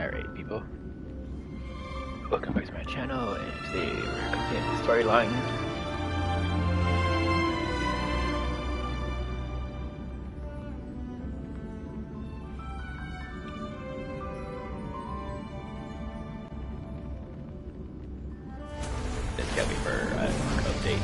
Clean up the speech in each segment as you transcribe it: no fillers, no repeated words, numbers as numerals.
Alright, people. Welcome back to my channel, and today we're continuing the storyline. It's got me for an update.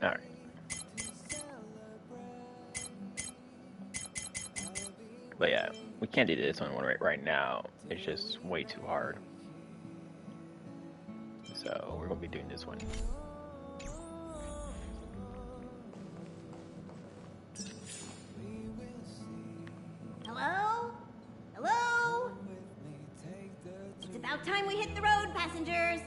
Alright. But yeah, we can't do this one right now. It's just way too hard. So we're gonna be doing this one. Hello? Hello? It's about time we hit the road, passengers.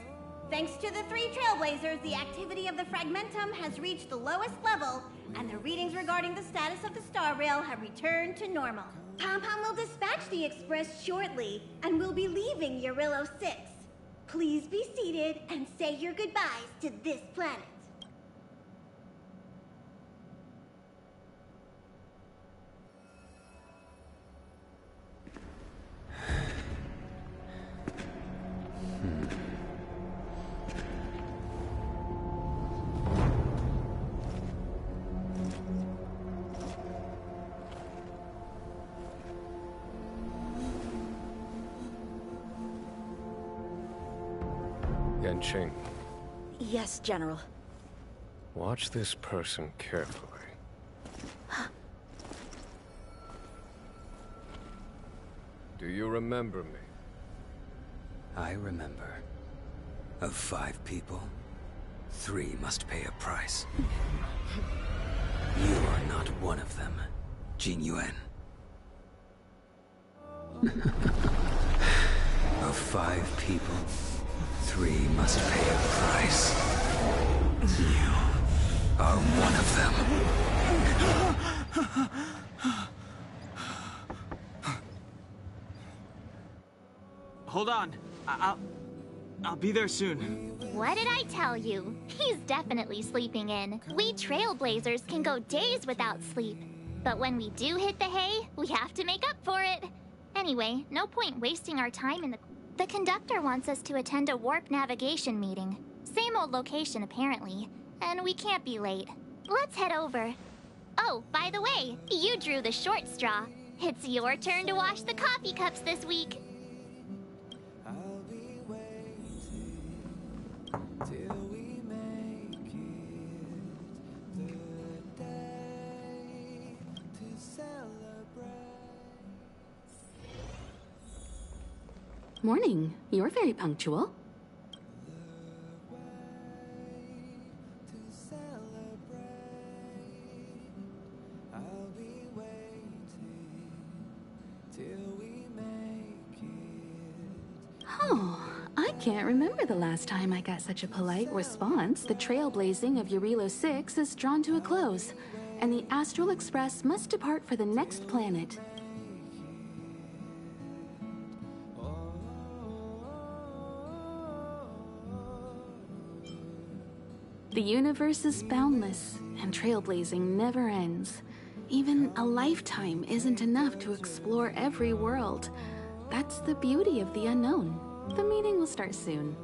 Thanks to the 3 trailblazers, the activity of the fragmentum has reached the lowest level, and the readings regarding the status of the star rail have returned to normal. Pom-Pom will dispatch the express shortly, and we'll be leaving Urillo 6. Please be seated and say your goodbyes to this planet. Ching. Yes, General. Watch this person carefully. Do you remember me? I remember. Of 5 people, 3 must pay a price. You are not one of them, Jing Yuan. Of 5 people, 3 must pay a price. You are one of them. Hold on. I'll be there soon. What did I tell you? He's definitely sleeping in. We trailblazers can go days without sleep. But when we do hit the hay, we have to make up for it. Anyway, no point wasting our time in the... The conductor wants us to attend a warp navigation meeting. Same old location, apparently. And we can't be late. Let's head over. Oh, by the way, you drew the short straw. It's your turn to wash the coffee cups this week. Morning. You're very punctual. Can't remember the last time I got such a polite response. The trailblazing of Eurilo 6 is drawn to a close, and the Astral Express must depart for the next planet. The universe is boundless, and trailblazing never ends. Even a lifetime isn't enough to explore every world. That's the beauty of the unknown. The meeting will start soon.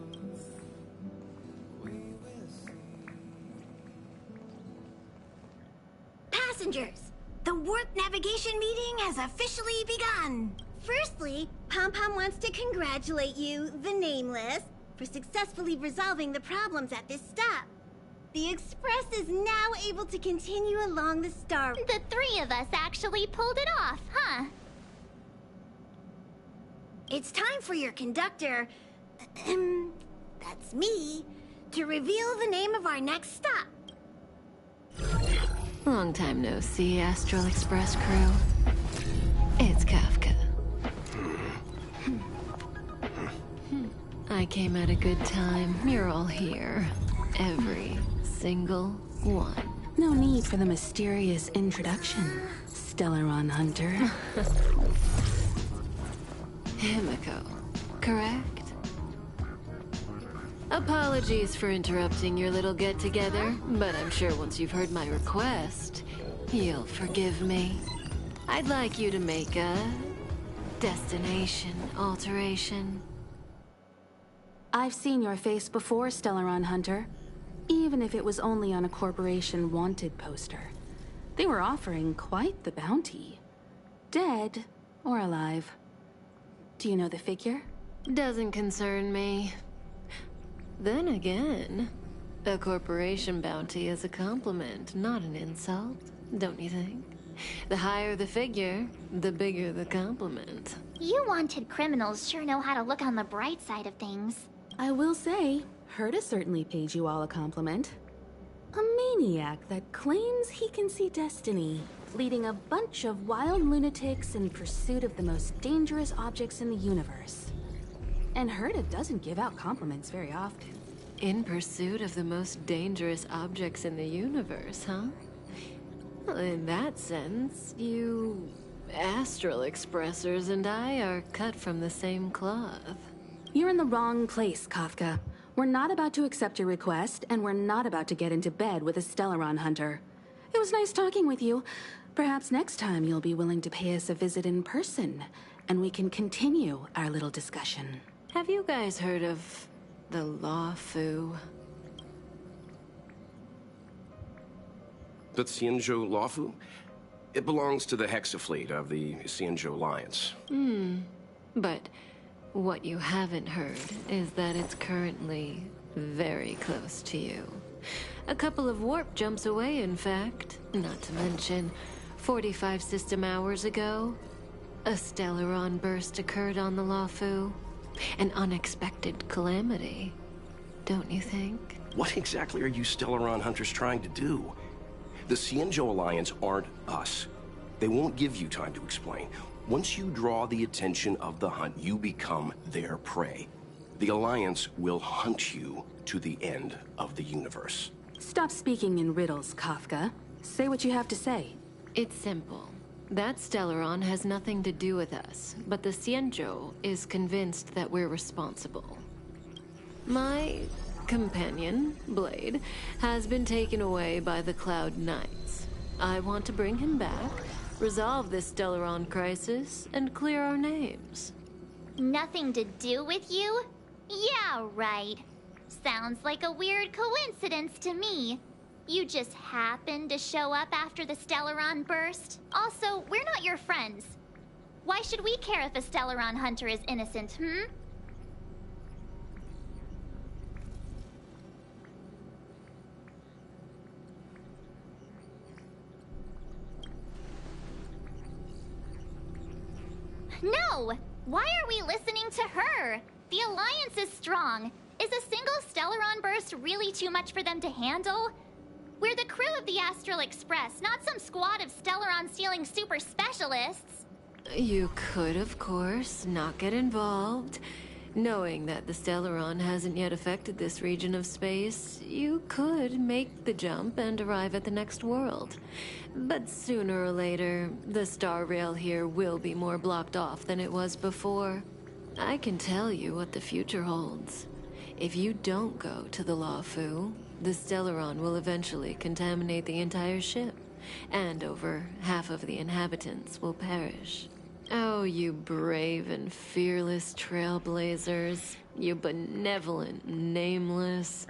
Passengers, the warp navigation meeting has officially begun. Firstly, Pom-Pom wants to congratulate you, the Nameless, for successfully resolving the problems at this stop. The Express is now able to continue along the star... The three of us actually pulled it off, huh? It's time for your conductor, that's me, to reveal the name of our next stop. Long time no see, Astral Express crew. It's Kafka. I came at a good time. You're all here. Every single one. No need for the mysterious introduction, Stellaron Hunter. Himiko, correct? Apologies for interrupting your little get-together, but I'm sure once you've heard my request, you'll forgive me. I'd like you to make a destination alteration. I've seen your face before, Stellaron Hunter. Even if it was only on a corporation wanted poster. They were offering quite the bounty. Dead or alive. Do you know the figure? Doesn't concern me. Then again, a corporation bounty is a compliment, not an insult, don't you think? The higher the figure, the bigger the compliment. You wanted criminals sure know how to look on the bright side of things. I will say, Herta certainly paid you all a compliment. A maniac that claims he can see destiny, leading a bunch of wild lunatics in pursuit of the most dangerous objects in the universe. And Herta doesn't give out compliments very often. In pursuit of the most dangerous objects in the universe, huh? Well, in that sense, you Astral Expressers and I are cut from the same cloth. You're in the wrong place, Kafka. We're not about to accept your request, and we're not about to get into bed with a Stellaron Hunter. It was nice talking with you. Perhaps next time you'll be willing to pay us a visit in person, and we can continue our little discussion. Have you guys heard of the Lawfu? The Xianzhou Lawfu? It belongs to the Hexafleet of the Xianzhou Alliance. But what you haven't heard is that it's currently very close to you. A couple of warp jumps away, in fact. Not to mention, 45 system hours ago, a Stellaron burst occurred on the Lawfu. An unexpected calamity, don't you think? What exactly are you Stellaron Hunters trying to do? The Xianzhou Alliance aren't us. They won't give you time to explain. Once you draw the attention of the hunt, you become their prey. The Alliance will hunt you to the end of the universe. Stop speaking in riddles, Kafka. Say what you have to say. It's simple. That Stellaron has nothing to do with us, but the Xianzhou is convinced that we're responsible. My companion, Blade, has been taken away by the Cloud Knights. I want to bring him back, resolve this Stellaron crisis, and clear our names. Nothing to do with you? Yeah, right. Sounds like a weird coincidence to me. You just happened to show up after the Stellaron burst. Also, we're not your friends. Why should we care if a Stellaron hunter is innocent, No! Why are we listening to her? The Alliance is strong. Is a single Stellaron burst really too much for them to handle? We're the crew of the Astral Express, not some squad of Stellaron-stealing super specialists. You could, of course, not get involved. Knowing that the Stellaron hasn't yet affected this region of space, you could make the jump and arrive at the next world. But sooner or later, the star rail here will be more blocked off than it was before. I can tell you what the future holds. If you don't go to the Luofu, the Stellaron will eventually contaminate the entire ship, and over half of the inhabitants will perish. Oh, you brave and fearless trailblazers. You benevolent nameless.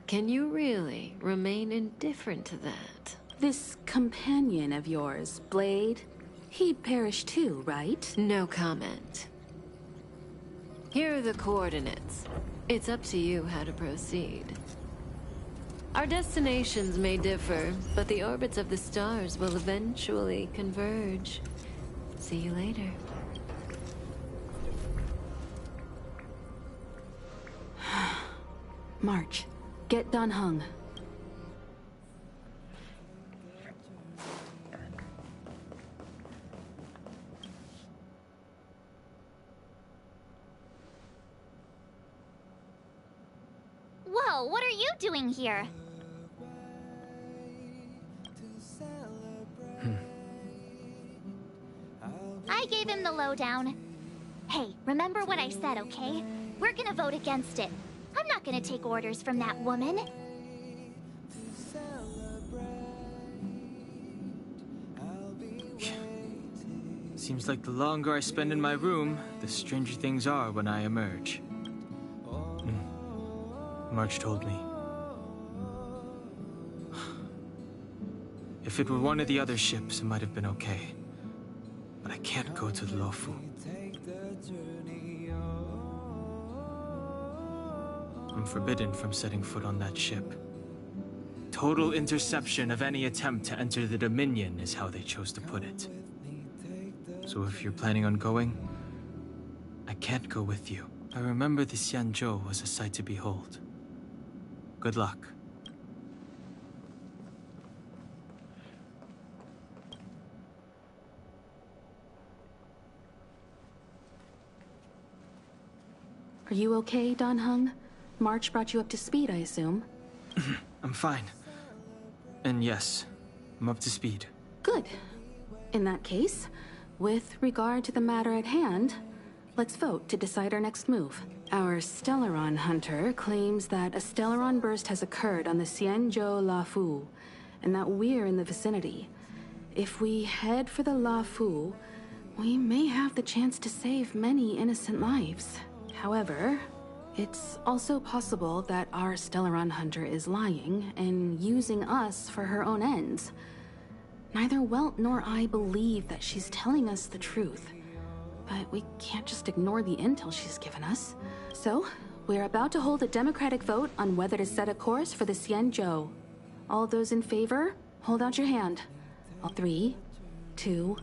Can you really remain indifferent to that? This companion of yours, Blade, he'd perish too, right? No comment. Here are the coordinates. It's up to you how to proceed. Our destinations may differ, but the orbits of the stars will eventually converge. See you later. March, get Dan Heng. Whoa, what are you doing here? I gave him the lowdown. Hey, remember what I said, okay? We're gonna vote against it. I'm not gonna take orders from that woman. Seems like the longer I spend in my room, the stranger things are when I emerge. March told me. If it were one of the other ships, it might have been okay. But I can't go to the Luofu. I'm forbidden from setting foot on that ship. Total interception of any attempt to enter the Dominion is how they chose to put it. So if you're planning on going, I can't go with you. I remember the Xianzhou was a sight to behold. Good luck. Are you okay, Dan Heng? March brought you up to speed, I assume. I'm fine. And yes, I'm up to speed. Good. In that case, with regard to the matter at hand, let's vote to decide our next move. Our Stellaron hunter claims that a Stellaron burst has occurred on the Xianzhou Luofu, and that we're in the vicinity. If we head for the Luofu, we may have the chance to save many innocent lives. However, it's also possible that our Stellaron hunter is lying and using us for her own ends. Neither Welt nor I believe that she's telling us the truth, but we can't just ignore the intel she's given us. So, we're about to hold a democratic vote on whether to set a course for the Xianzhou. All those in favor, hold out your hand. 3, 2...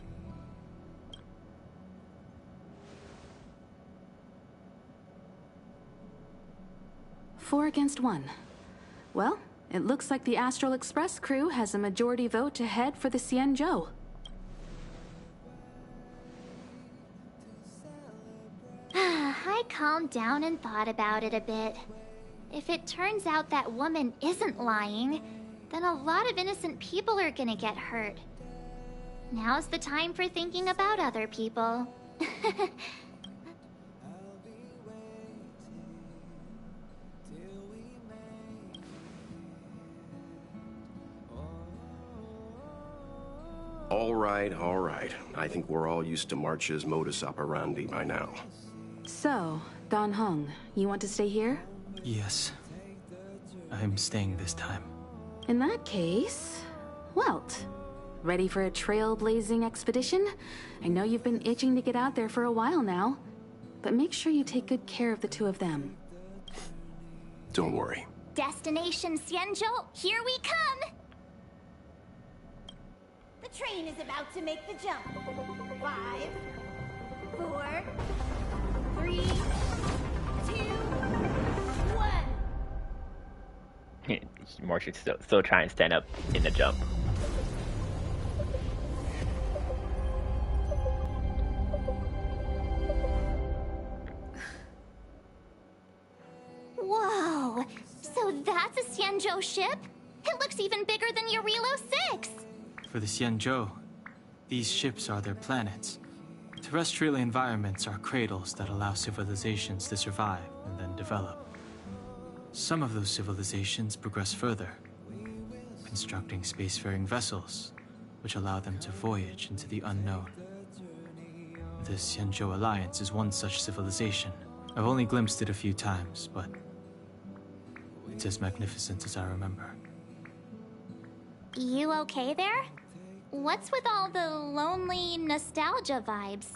4 against 1. Well, it looks like the Astral Express crew has a majority vote to head for the Xianzhou. I calmed down and thought about it a bit. If it turns out that woman isn't lying, then a lot of innocent people are gonna get hurt. Now's the time for thinking about other people. All right. I think we're all used to March's modus operandi by now. So, Dan Heng, you want to stay here? Yes. I'm staying this time. In that case, Welt, ready for a trailblazing expedition? I know you've been itching to get out there for a while now, but make sure you take good care of the two of them. Don't worry. Destination Xianzhou, here we come! The train is about to make the jump. 5, 4, 3, 2, 1. March is still trying to stand up in the jump. Xianzhou ship. It looks even bigger than Eurilo 6. For the Xianzhou, these ships are their planets. Terrestrial environments are cradles that allow civilizations to survive and then develop. Some of those civilizations progress further, constructing spacefaring vessels, which allow them to voyage into the unknown. The Xianzhou Alliance is one such civilization. I've only glimpsed it a few times, but it's as magnificent as I remember. You okay there? What's with all the lonely nostalgia vibes?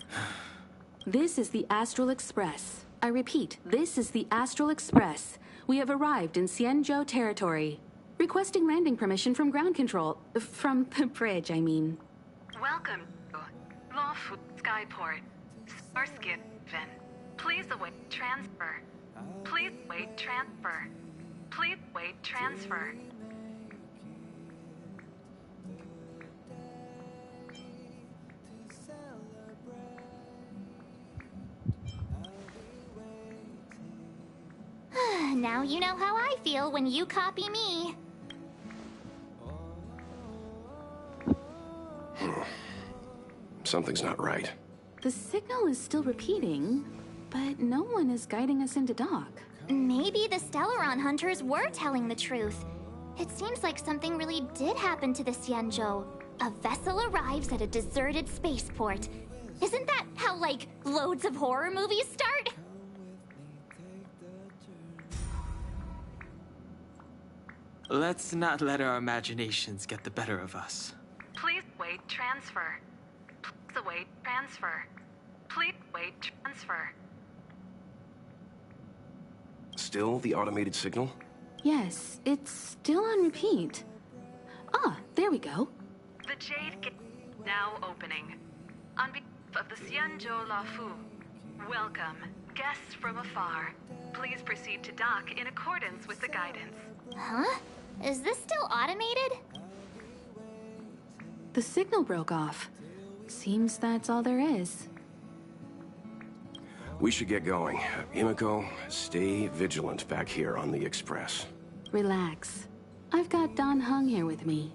This is the Astral Express. I repeat, this is the Astral Express. We have arrived in Xianzhou territory. Requesting landing permission from ground control. From the bridge, I mean. Welcome to Lawful Skyport. Starskin Vin. Please await transfer. Please wait transfer. Please wait transfer. Now you know how I feel when you copy me. Something's not right. The signal is still repeating, but no one is guiding us into dock. Maybe the Stellaron hunters were telling the truth. It seems like something really did happen to the Xianzhou. A vessel arrives at a deserted spaceport. Isn't that how, like, loads of horror movies start? Let's not let our imaginations get the better of us. Please wait transfer. Please await transfer. Please wait transfer. Still the automated signal? Yes, it's still on repeat. Ah, there we go. The Jade Gate now opening. On behalf of the Xianzhou Lafu, welcome, guests from afar. Please proceed to dock in accordance with the guidance. Huh? Is this still automated? The signal broke off. Seems that's all there is. We should get going. Imiko, stay vigilant back here on the Express. Relax. I've got Don Hung here with me.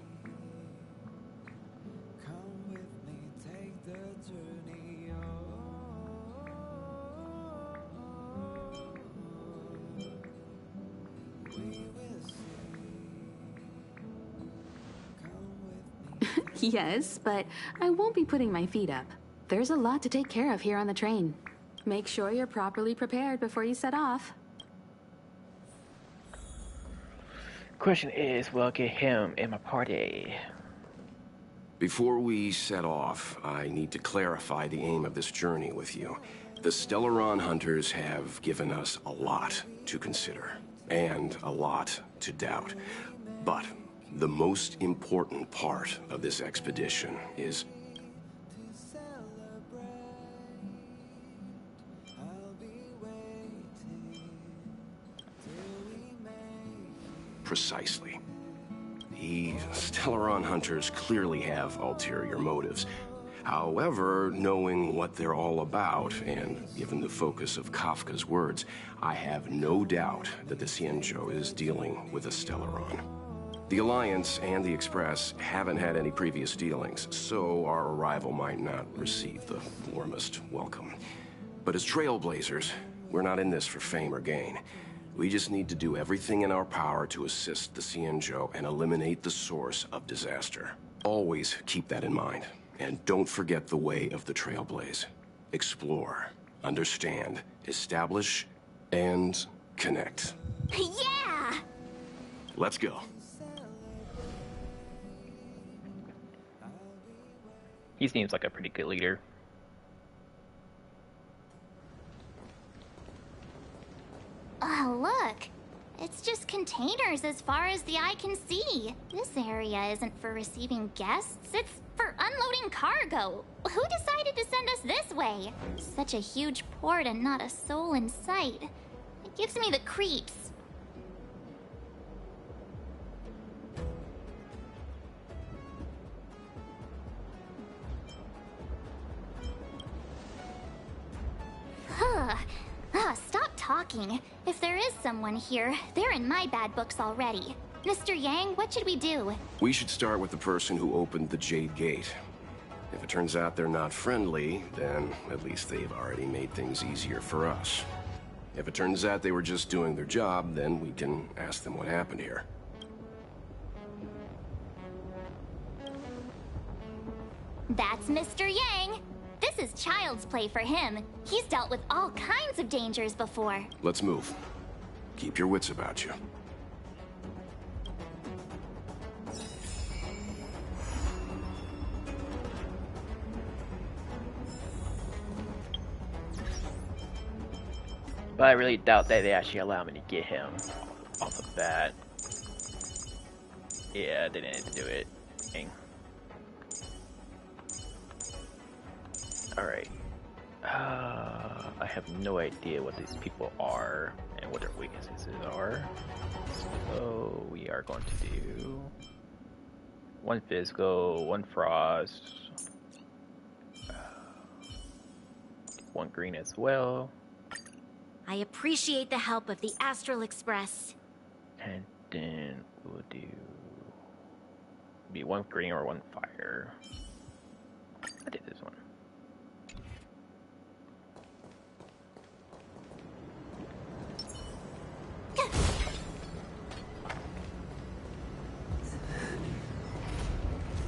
Yes, but I won't be putting my feet up. There's a lot to take care of here on the train. Make sure you're properly prepared before you set off. Question is, will I get him in my party? Before we set off, I need to clarify the aim of this journey with you. The Stellaron hunters have given us a lot to consider, and a lot to doubt. But the most important part of this expedition is precisely. The Stellaron hunters clearly have ulterior motives. However, knowing what they're all about, and given the focus of Kafka's words, I have no doubt that the Xianzhou is dealing with a Stellaron. The Alliance and the Express haven't had any previous dealings, so our arrival might not receive the warmest welcome. But as trailblazers, we're not in this for fame or gain. We just need to do everything in our power to assist the Xianzhou and eliminate the source of disaster. Always keep that in mind. And don't forget the way of the Trailblaze. Explore, understand, establish, and connect. Yeah! Let's go. He seems like a pretty good leader. Oh, look. It's just containers as far as the eye can see. This area isn't for receiving guests, it's for unloading cargo. Who decided to send us this way? Such a huge port and not a soul in sight. It gives me the creeps. Stop talking. If there is someone here, they're in my bad books already. Mr. Yang, what should we do? We should start with the person who opened the Jade Gate. If it turns out they're not friendly, then at least they've already made things easier for us. If it turns out they were just doing their job, then we can ask them what happened here. That's Mr. Yang. This is child's play for him. He's dealt with all kinds of dangers before. Let's move. Keep your wits about you. But I really doubt that they actually allow me to get him off the bat. Yeah, they didn't do it. Dang. Alright. I have no idea what these people are and what their weaknesses are. So we are going to do one physical, one frost, one green as well. I appreciate the help of the Astral Express. And then we'll do be one green or one fire. I did this one.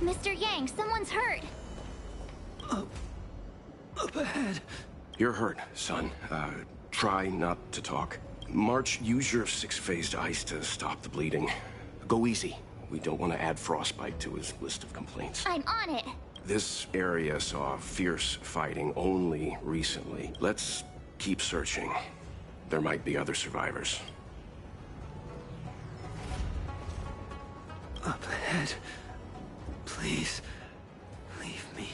Mr. Yang, someone's hurt. Up ahead. You're hurt, son. Try not to talk. March, use your 6-phased ice to stop the bleeding. Go easy. We don't want to add frostbite to his list of complaints. I'm on it. This area saw fierce fighting only recently. Let's keep searching. There might be other survivors. Up ahead. Please, leave me.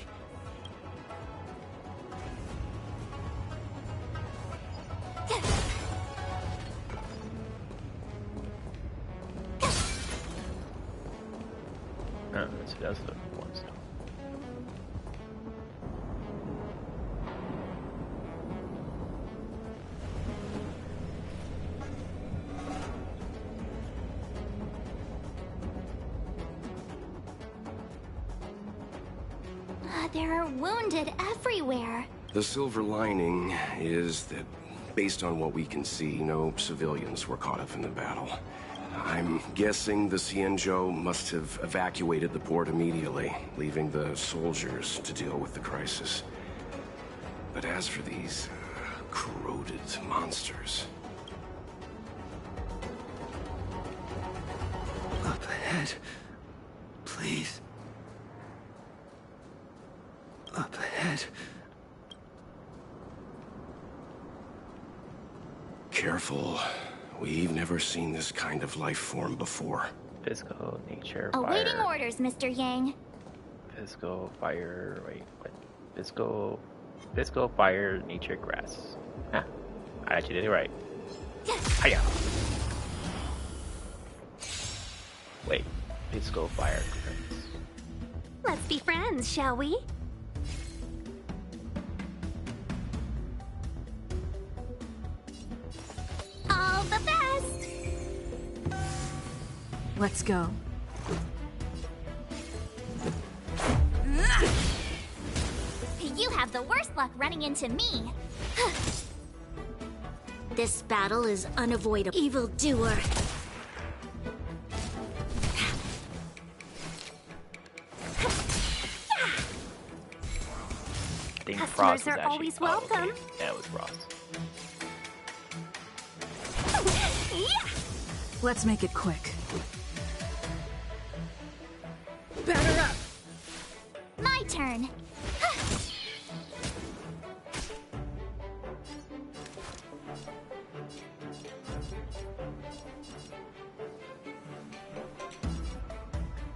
So that's the one stuff. There are wounded everywhere. The silver lining is that, based on what we can see, no civilians were caught up in the battle. I'm guessing the Xianzhou must have evacuated the port immediately, leaving the soldiers to deal with the crisis. But as for these corroded monsters... Up ahead. Please. Up ahead. Careful. We've never seen this kind of life form before. Physical, nature, Awaiting fire. orders, Mr. Yang. Physical, fire, wait, what? Physical, fire, nature, grass. Ah, I actually did it right. Hiya! Wait, physical, fire, grass. Let's be friends, shall we? All the best! Let's go. You have the worst luck running into me. This battle is unavoidable. Evildoer. I think Customers Frost was are actually, always oh, okay. welcome. Yeah, it was Frost. Let's make it quick. Batter up! My turn.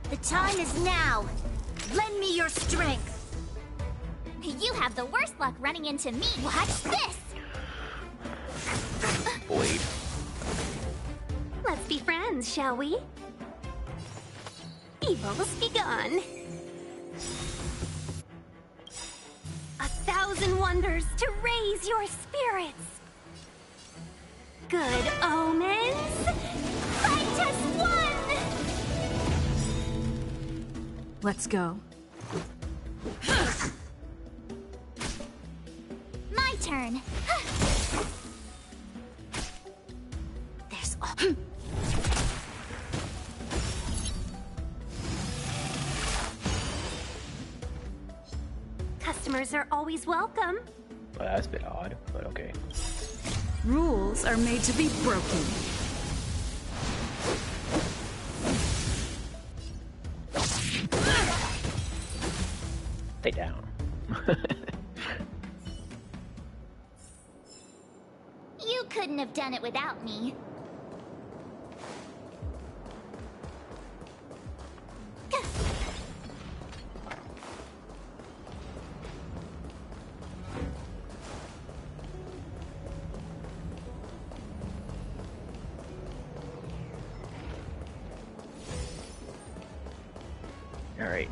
The time is now. Lend me your strength. You have the worst luck running into me. Watch this! Blade. Let's be friends, shall we? Evil's begun. 1,000 wonders to raise your spirits. Good omens. Fight as one! Let's go. My turn. There's all. Customers are always welcome. Well, that's a bit odd, but okay. Rules are made to be broken. Stay down. You couldn't have done it without me. Alright,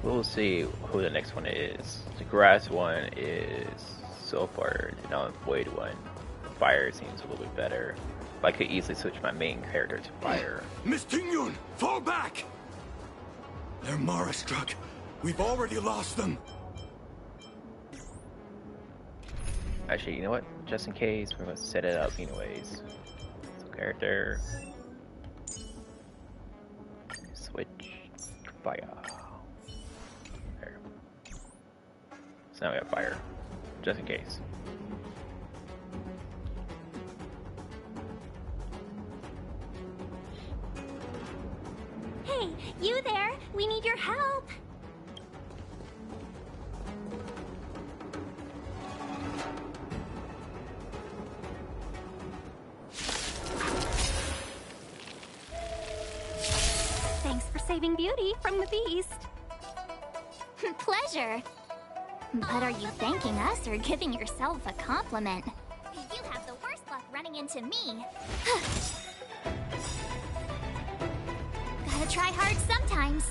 we'll see who the next one is. The grass one is so far the non-void one. Fire seems a little bit better. I could easily switch my main character to fire. Miss Tingyun, fall back! They're Mara struck. We've already lost them. Actually, you know what? Just in case, we're gonna set it up anyways. So character. Switch. Fire. There. So now we have fire. Just in case. Hey, you there? We need your help. Thanks for saving Beauty from the beast. Pleasure. But are you thanking us or giving yourself a compliment? You have the worst luck running into me. Gotta try hard sometimes.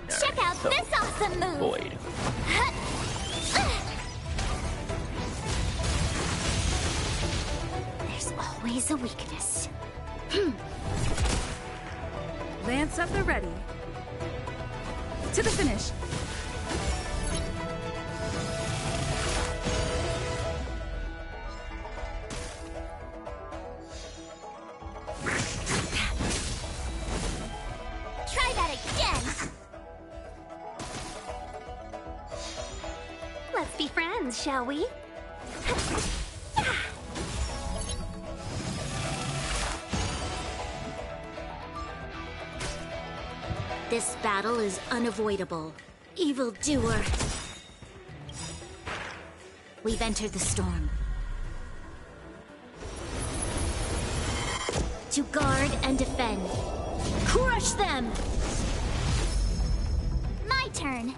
Check out so this awesome move! Void. There's always a weakness. Lance at the ready. To the finish. Try that again! Let's be friends, shall we? This battle is unavoidable. Evildoer. We've entered the storm. To guard and defend. Crush them! My turn.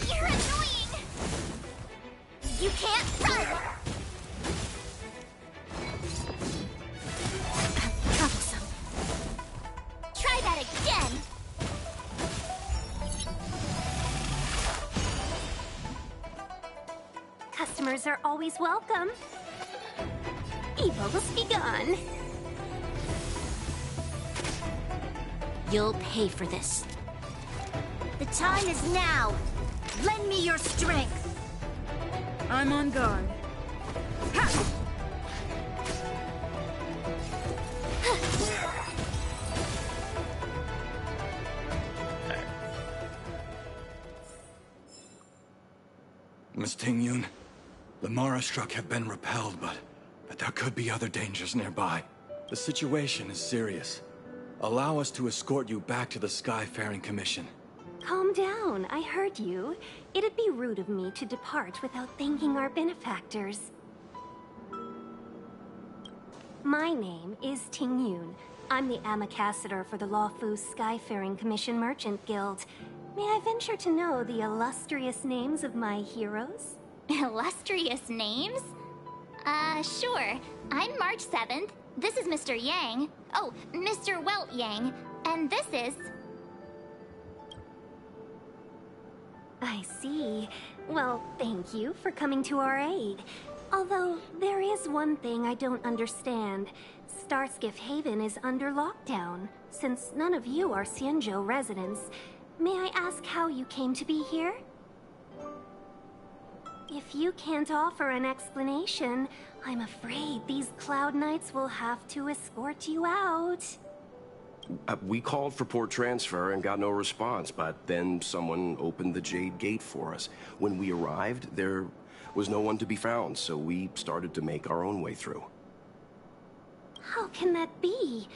You're annoying! You can't run! Troublesome. Try that again! Customers are always welcome. Evil's begun. You'll pay for this. The time is now. Lend me your strength. I'm on guard. Ha! Miss Tingyun, the Mara struck have been repelled, but there could be other dangers nearby. The situation is serious. Allow us to escort you back to the Skyfaring Commission. Calm down, I heard you. It'd be rude of me to depart without thanking our benefactors. My name is Tingyun. I'm the Ambassador for the Lawfu Skyfaring Commission Merchant Guild. May I venture to know the illustrious names of my heroes? Illustrious names? Sure. I'm March 7th. This is Mr. Yang. Oh, Mr. Welt Yang. And this is... I see. Well, thank you for coming to our aid. Although, there is one thing I don't understand. Starskiff Haven is under lockdown. Since none of you are Xianzhou residents, may I ask how you came to be here? If you can't offer an explanation, I'm afraid these Cloud Knights will have to escort you out. We called for port transfer and got no response, but then someone opened the Jade Gate for us. When we arrived, there was no one to be found, so we started to make our own way through. How can that be?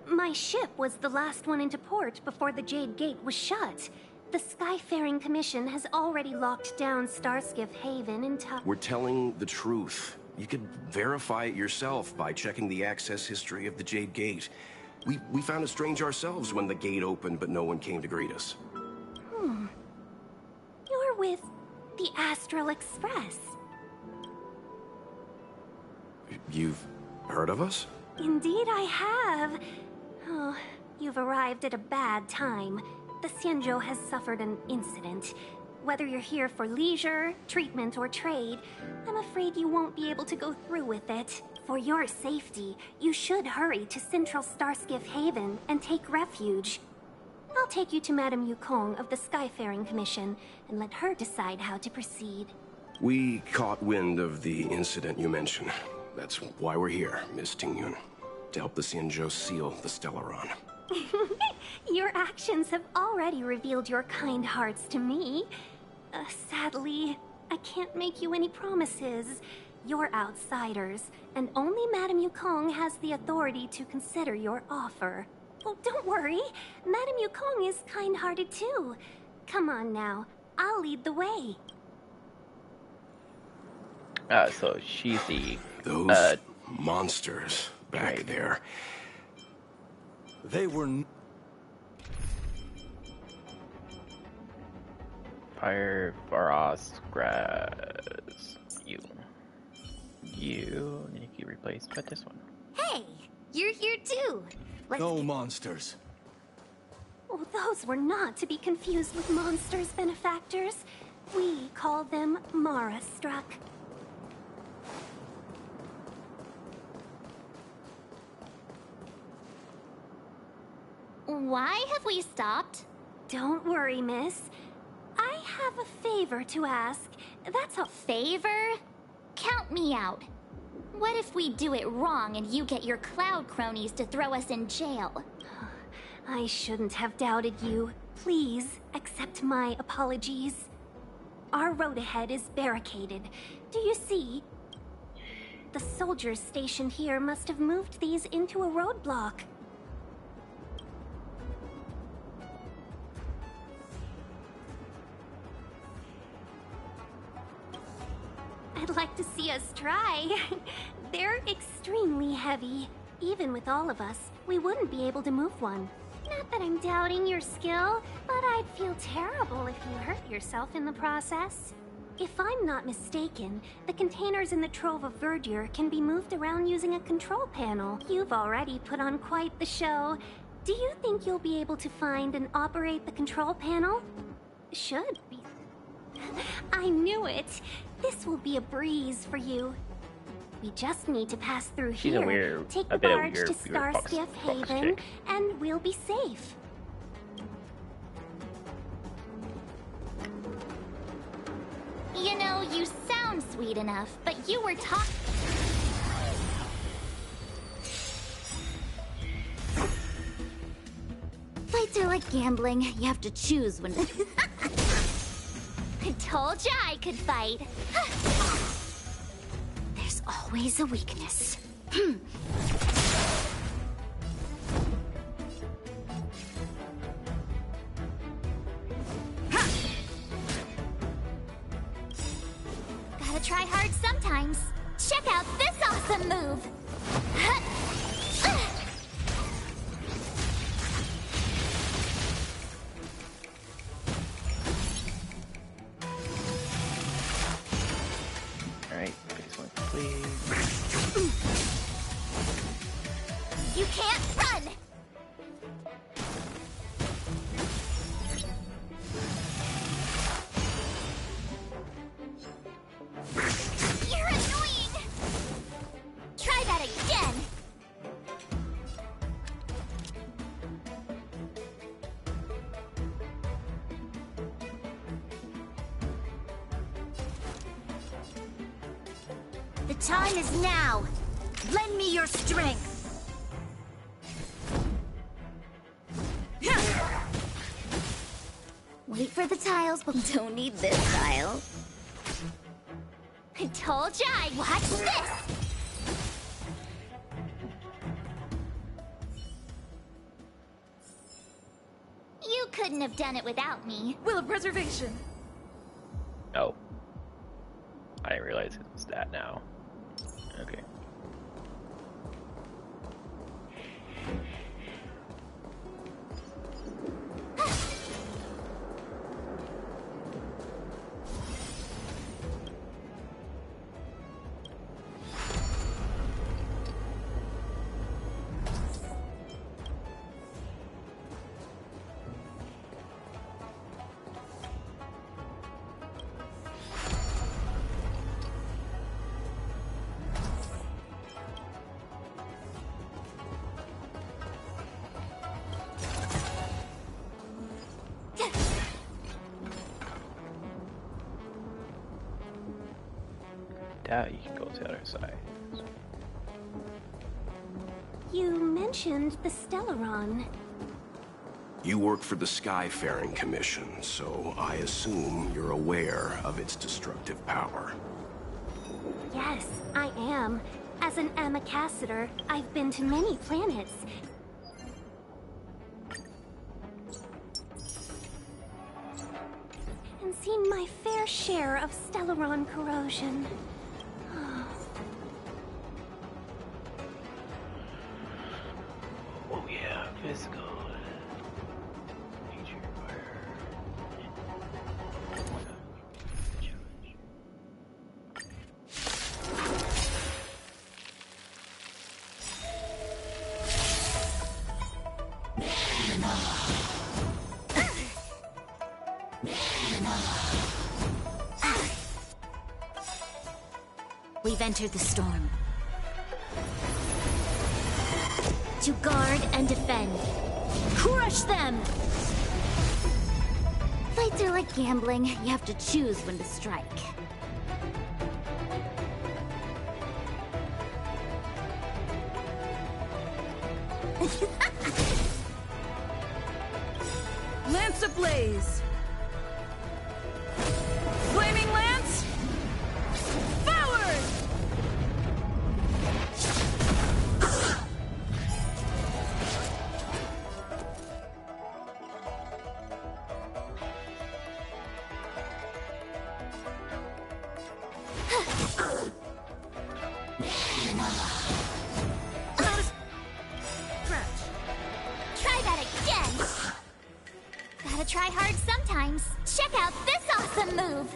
My ship was the last one into port before the Jade Gate was shut. The Skyfaring Commission has already locked down Starskiff Haven in time. We're telling the truth. You could verify it yourself by checking the access history of the Jade Gate. We found it strange ourselves when the gate opened, but no one came to greet us. You're with the Astral Express. You've heard of us? Indeed I have. Oh, you've arrived at a bad time. The Xianzhou has suffered an incident. Whether you're here for leisure, treatment, or trade, I'm afraid you won't be able to go through with it. For your safety, you should hurry to Central Starskiff Haven and take refuge. I'll take you to Madame Yukong of the Skyfaring Commission and let her decide how to proceed. We caught wind of the incident you mentioned. That's why we're here, Miss Tingyun. To help the Xianzhou seal the Stellaron. Your actions have already revealed your kind hearts to me. Sadly, I can't make you any promises. You're outsiders, and only Madame Yukong has the authority to consider your offer. Oh, don't worry. Madame Yukong is kind-hearted too. Come on now, I'll lead the way. So she's the... Those monsters back there. They were... Fire, frost, grass, you need to replace by this one. Hey, you're here too. No monsters. Oh, those were not to be confused with monsters, benefactors. We call them Mara-struck. Why have we stopped? Don't worry, miss. I have a favor to ask. That's a favor? Count me out. What if we do it wrong and you get your cloud cronies to throw us in jail? I shouldn't have doubted you. Please, accept my apologies. Our road ahead is barricaded. Do you see? The soldiers stationed here must have moved these into a roadblock. I'd like to see us try. They're extremely heavy. Even with all of us, we wouldn't be able to move one. Not that I'm doubting your skill, but I'd feel terrible if you hurt yourself in the process. If I'm not mistaken, the containers in the Trove of Verdure can be moved around using a control panel. You've already put on quite the show. Do you think you'll be able to find and operate the control panel? Should be. I knew it. This will be a breeze for you. We just need to pass through here, take the barge to Starskiff Haven, and we'll be safe. You know, you sound sweet enough, but you were talking... Fights are like gambling. You have to choose when to... I told ya I could fight. There's always a weakness. Gotta try hard sometimes. Check out this awesome move! Alright, this one, please. You can't run! The time is now. Lend me your strength. Wait for the tiles, but don't need this tile. I told ya I'd watch this! You couldn't have done it without me. Will of preservation. Oh. I didn't realize it was that now. Okay. Doubt you can go to the other side. You mentioned the Stellaron. You work for the Skyfaring Commission, so I assume you're aware of its destructive power. Yes, I am. As an Amakassator, I've been to many planets. And seen my fair share of Stellaron corrosion. Oh yeah, physical. Nature fire. We've entered the storm. To guard and defend. Crush them! Fights are like gambling. You have to choose when to strike. Lance ablaze. Flaming lance. Forward! Try that again! Gotta try hard sometimes. Check out this awesome move!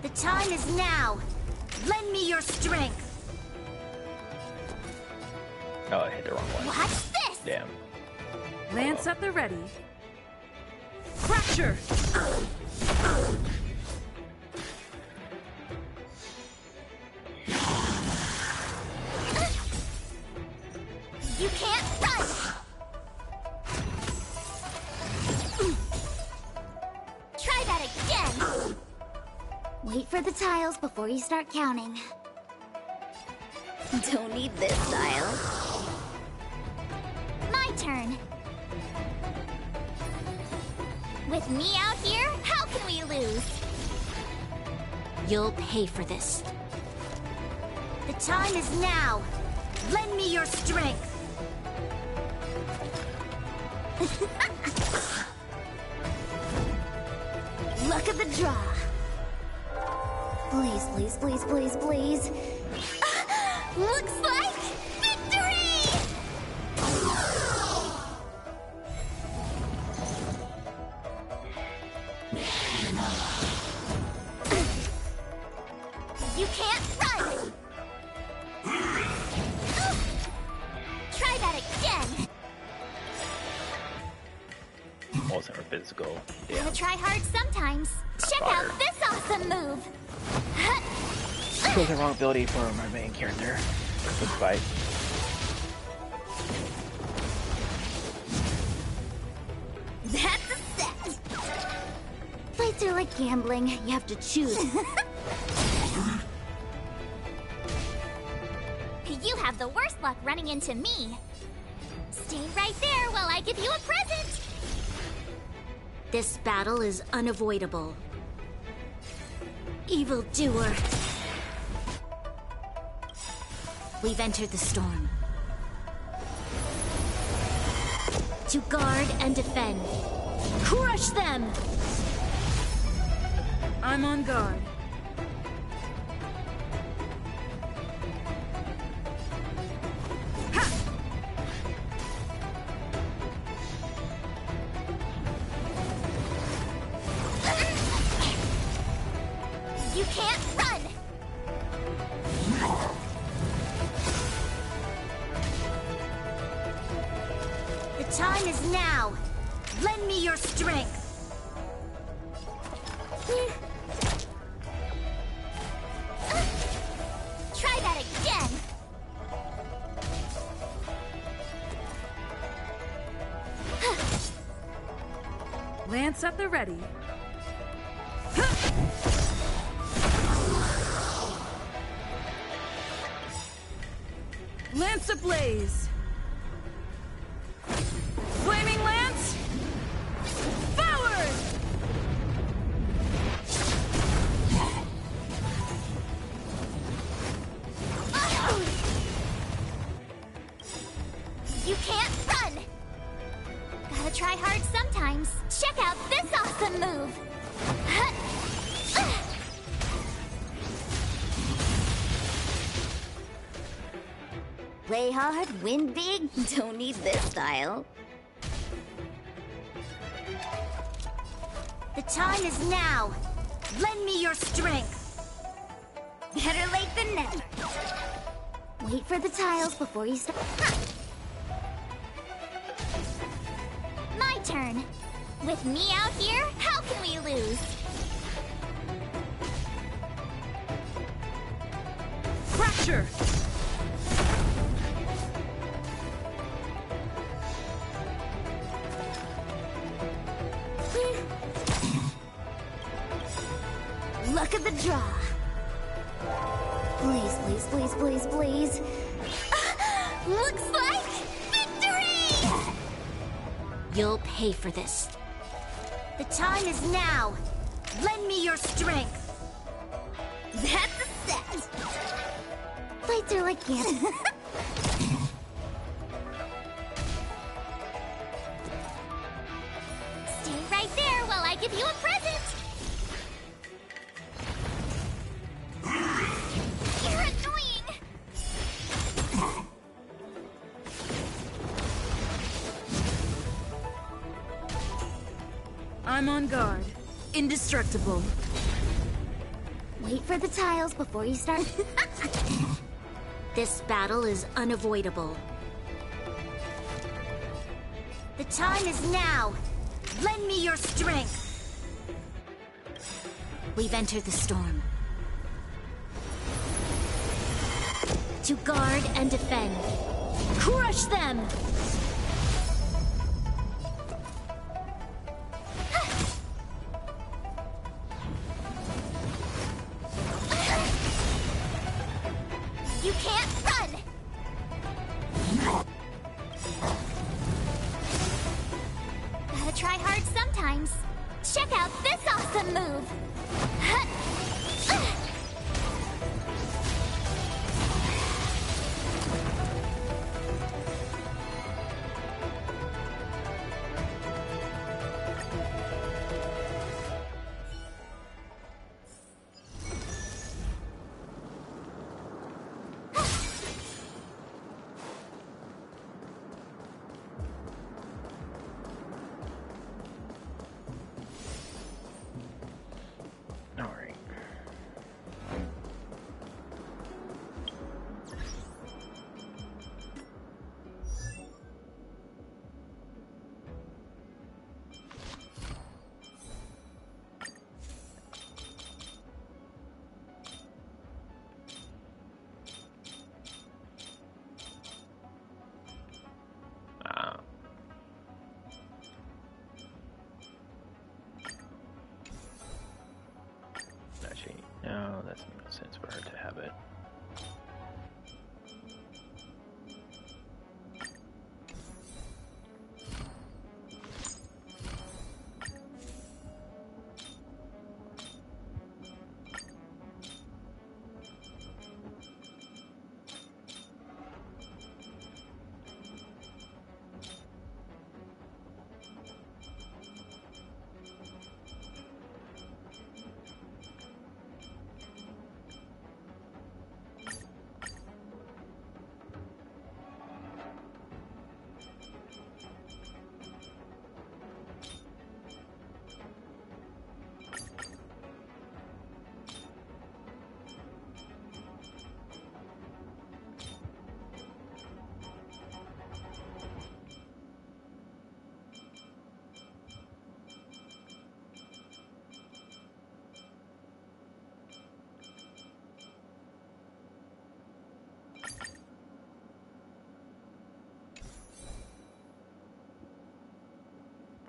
The time is now. Lend me your strength. Oh, I hit the wrong one. Watch this! Damn. Lance at the ready. Fracture! You can't run! Try that again! Wait for the tiles before you start counting. Don't need this tile. My turn. With me out here, how can we lose? You'll pay for this. The time is now. Lend me your strength. Luck of the draw. Please, please, please, please, please. Looks like victory! You can't run! Try that again! Wasn't physical. Gotta try hard sometimes. Check out this awesome move! Chose the wrong ability for my main character. Good fight. are like gambling. You have to choose. You have the worst luck running into me. Stay right there while I give you a present. This battle is unavoidable. Evildoer. We've entered the storm. To guard and defend. Crush them! I'm on guard. You can't run! The time is now. Lend me your strength. Try that again! Lance at the ready. Lance ablaze! Flaming lance! Forward! You can't run! Gotta try hard sometimes. Check out this awesome move! Play hard, win big. Don't need this style. The time is now. Lend me your strength. Better late than never. Wait for the tiles before you start. My turn. With me out here, how can we lose? Fracture! Luck of the draw. Please, please, please, please, please. Looks like victory! You'll pay for this. The time is now. Lend me your strength. That's a set. Fights are like gambling. Stay right there while I give you a present! You're annoying! I'm on guard. Indestructible. Wait for the tiles before you start. This battle is unavoidable. The time is now. Lend me your strength. We've entered the storm. To guard and defend. Crush them! You can't run! Gotta try hard sometimes. Check out this awesome move! That doesn't make sense for her to have it.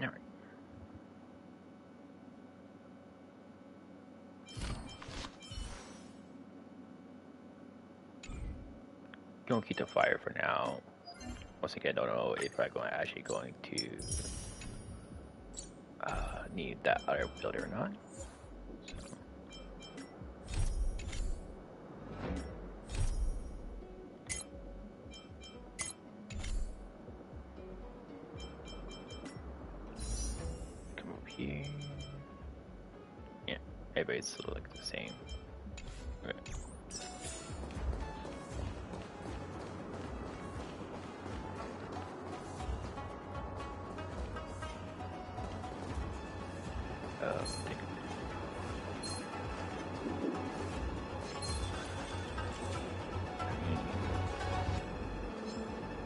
Alright. Gonna keep the fire for now. Once again, don't know if I'm actually going to need that other ability or not. Come up here. Yeah, everybody's like the same. Okay.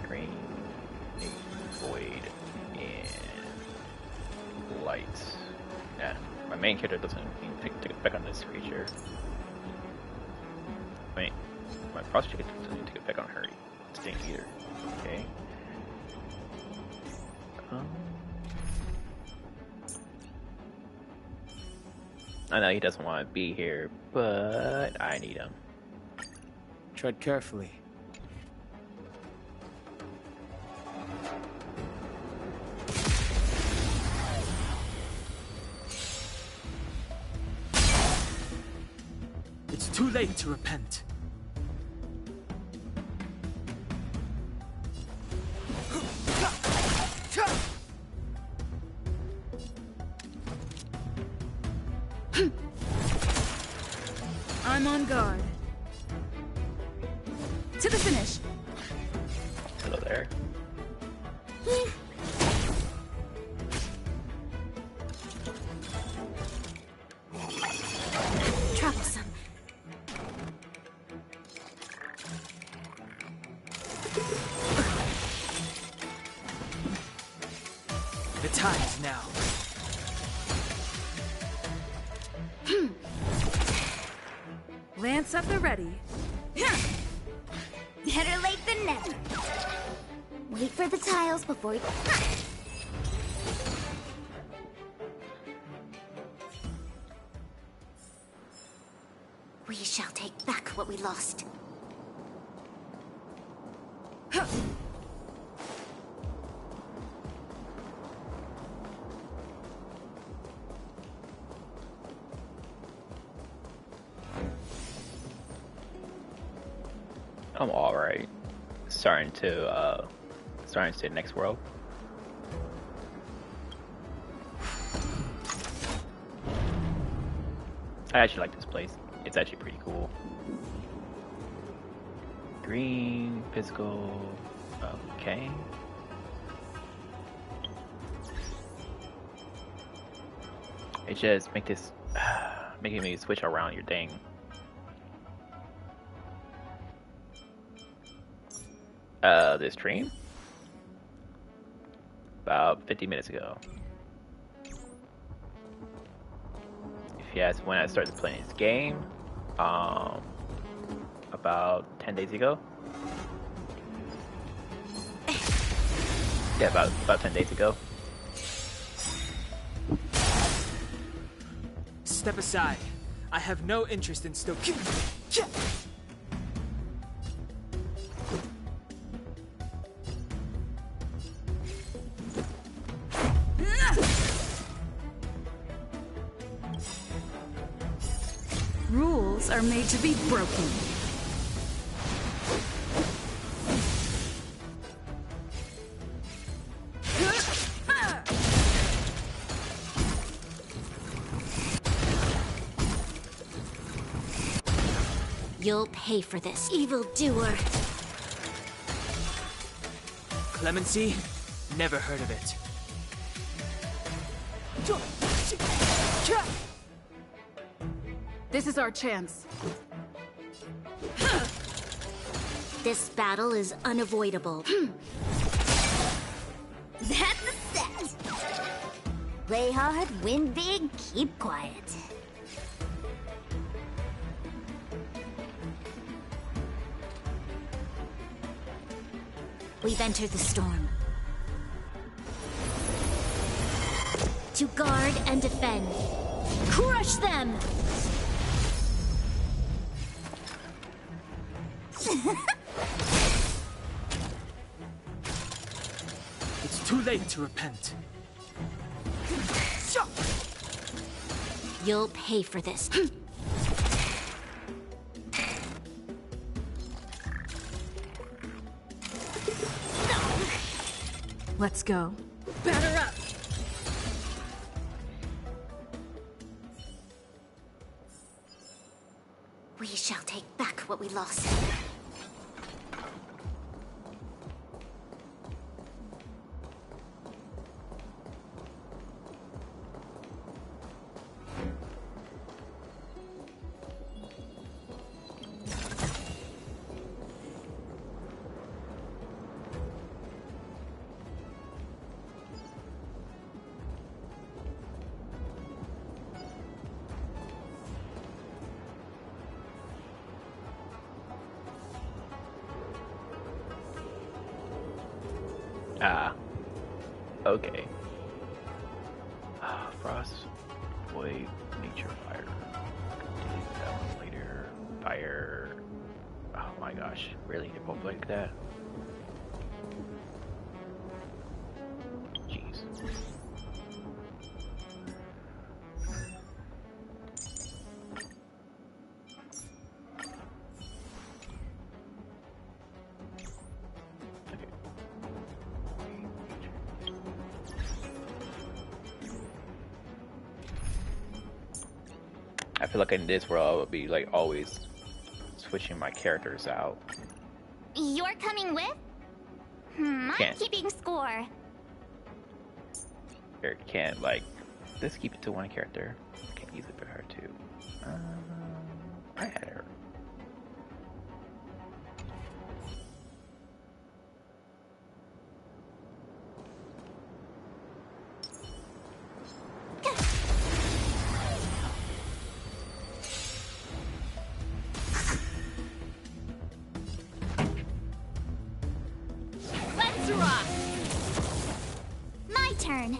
Green, void, and lights. Yeah, my main character doesn't take effect on this creature. Wait, my prostitute doesn't take effect on her thing either. Okay. I know he doesn't want to be here, but I need him. Tread carefully. It's too late to repent. I'm on guard. To the finish. Hello there. Troublesome. The time is now. Lance at the ready. Better late than never. Wait for the tiles before you... We shall take back what we lost. I'm alright. Starting to the next world. I actually like this place. It's actually pretty cool. Green, physical, okay. It just making me switch around your thing. This stream? About 50 minutes ago. If you ask when I started playing this game, about 10 days ago. Yeah, about 10 days ago. Step aside. I have no interest in stoking. Rules are made to be broken. You'll pay for this, evildoer. Clemency? Never heard of it. This is our chance. This battle is unavoidable. That's a set! Play hard, win big, keep quiet. We've entered the storm. To guard and defend. Crush them! It's too late to repent. You'll pay for this. Let's go. Batter up! We shall take back what we lost. Ah. Okay. Frost, Wave, Nature, Fire. Continue that one later. Fire. Oh my gosh. Really? They're both like that? Jeez. I feel like in this world I would be like always switching my characters out. You're coming with? I'm keeping score. Or can't like, let's keep it to one character. Can't use it for her too. I had her. Let's rock! My turn.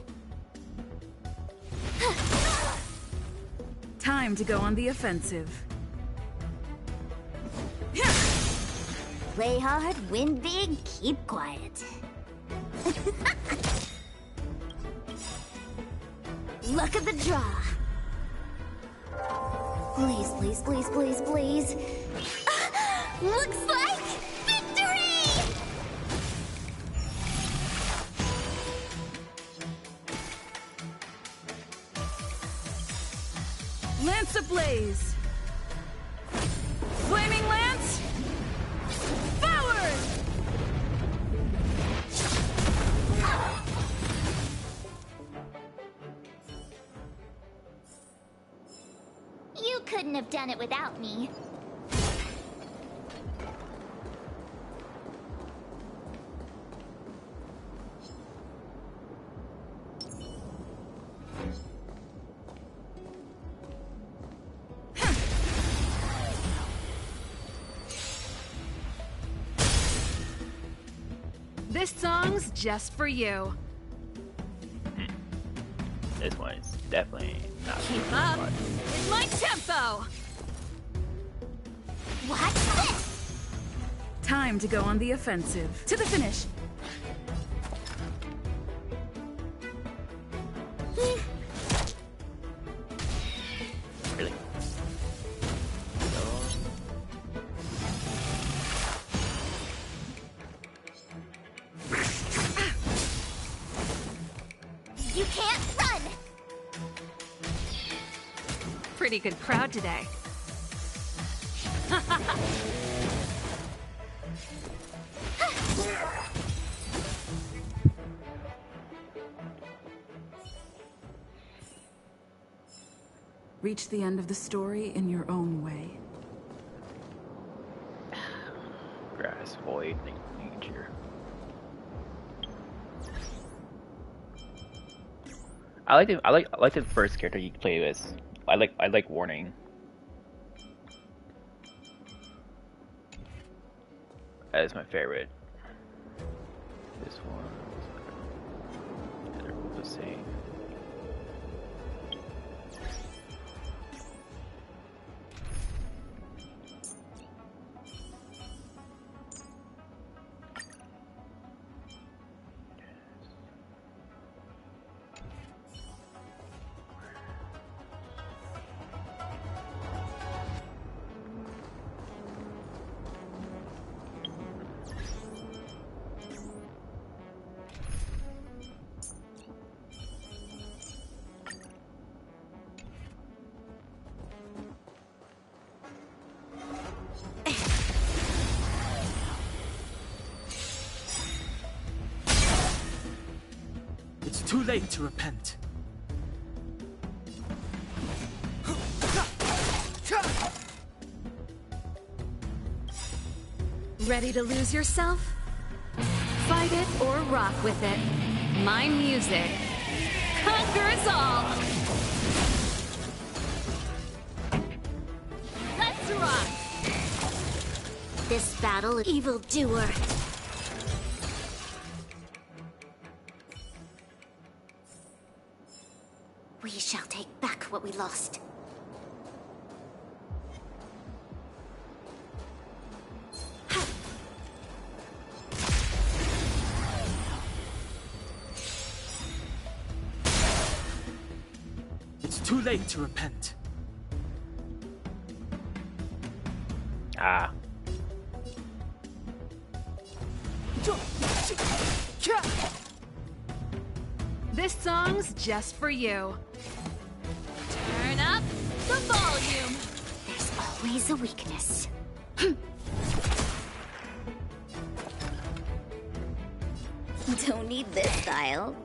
Time to go on the offensive. Play hard, win big, keep quiet. Luck of the draw. Please, please, please, please, please. Looks like victory! Lance ablaze! Flaming lance! Forward! You couldn't have done it without me. This song's just for you. This one is definitely Keep up with my tempo! What's this? Time to go on the offensive. To the finish! Really? You can't run! Pretty good crowd today. Reach the end of the story in your own way. Grass, void, nature. I like the first character you play with. I like Warning. That is my favorite. This one. They're both the same. It's too late to repent. Ready to lose yourself? Fight it or rock with it. My music conquers all! Let's rock! This battle, evildoer. We shall take back what we lost. It's too late to repent. Ah. This song's just for you. Turn up the volume. There's always a weakness. Don't need this style.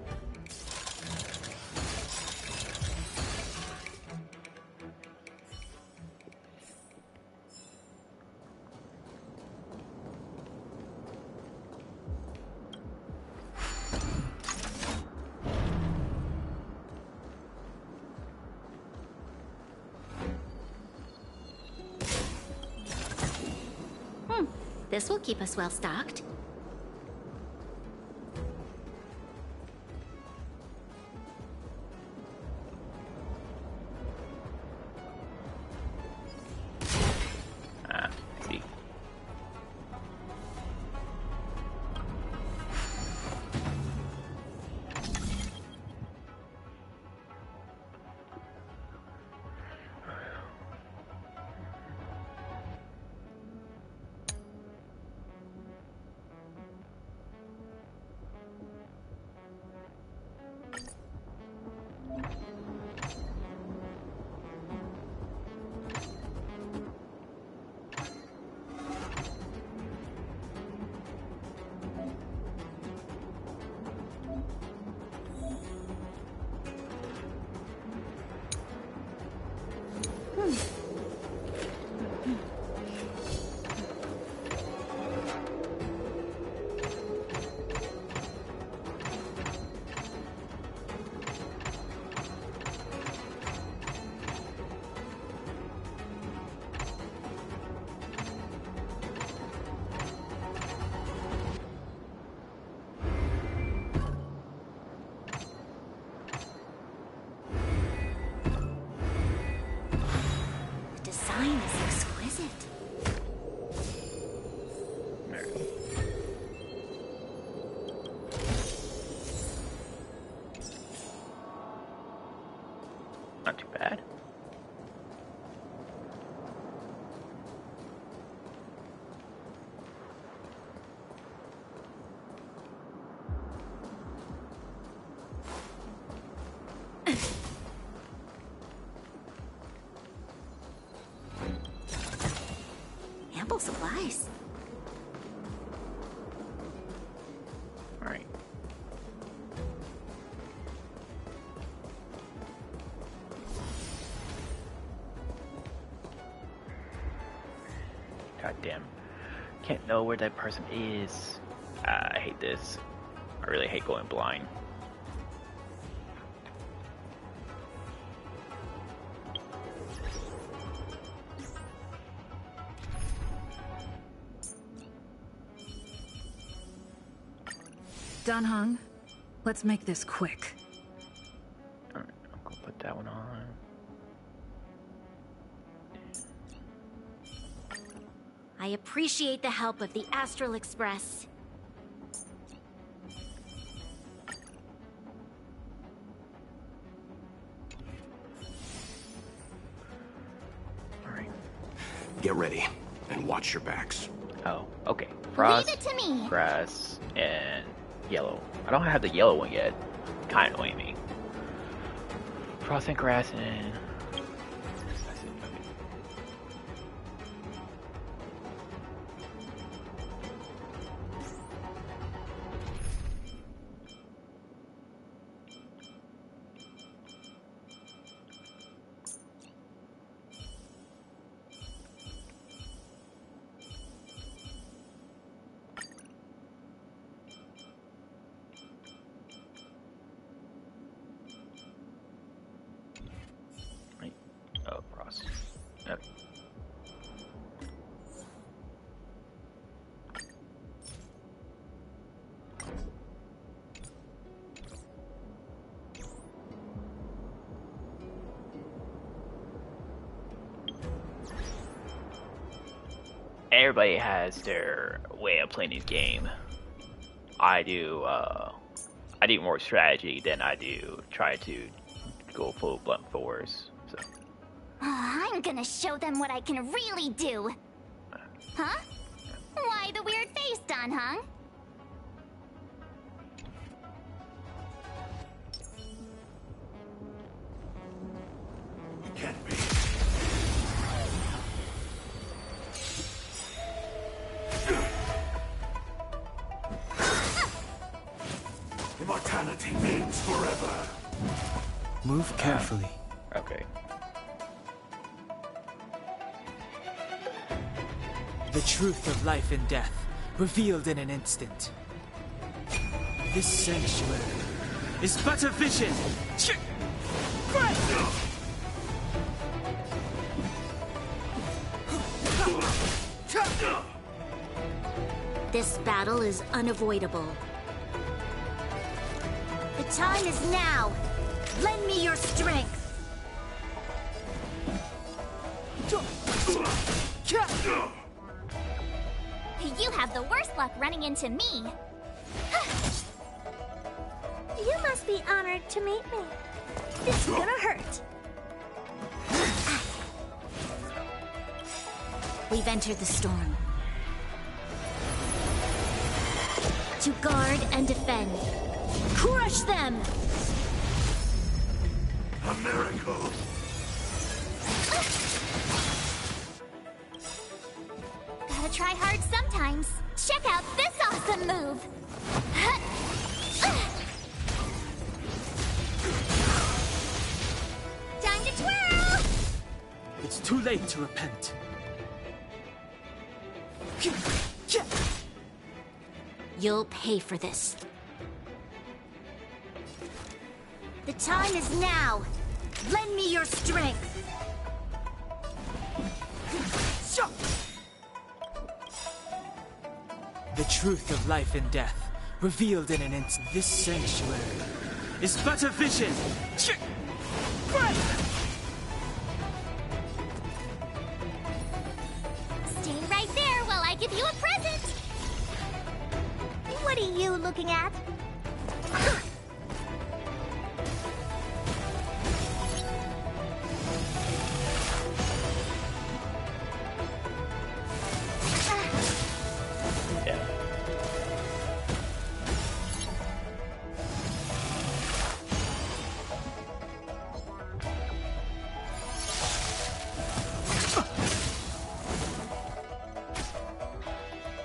This will keep us well stocked. Ah, I see. It's exquisite. Not too bad. Ample supplies. All right. God damn. Can't know where that person is. I hate this. I really hate going blind. Danhong, let's make this quick. Alright, I'm gonna put that one on. I appreciate the help of the Astral Express. Alright. Get ready and watch your backs. Oh, okay. Frost, Leave it to me. grass, and yellow. I don't have the yellow one yet. Kind of annoying me. Frost and grass and... That's it, okay. Oh, Frost. Okay. Everybody has their way of playing this game. I do more strategy than I do try to go full blunt force. So. I'm gonna show them what I can really do. Huh? Why the weird face, Danhong? It can't be. Immortality means forever. Move carefully. Okay. The truth of life and death, revealed in an instant. This sanctuary is but a vision. This battle is unavoidable. The time is now. Lend me your strength. You have the worst luck running into me. You must be honored to meet me. This is gonna hurt. We've entered the storm. To guard and defend. Crush them! A miracle. Gotta try hard sometimes. Check out this awesome move. Time to twirl! It's too late to repent. You'll pay for this. The time is now. Lend me your strength. The truth of life and death, revealed in an instant. This sanctuary is but a vision. I give you a present! What are you looking at?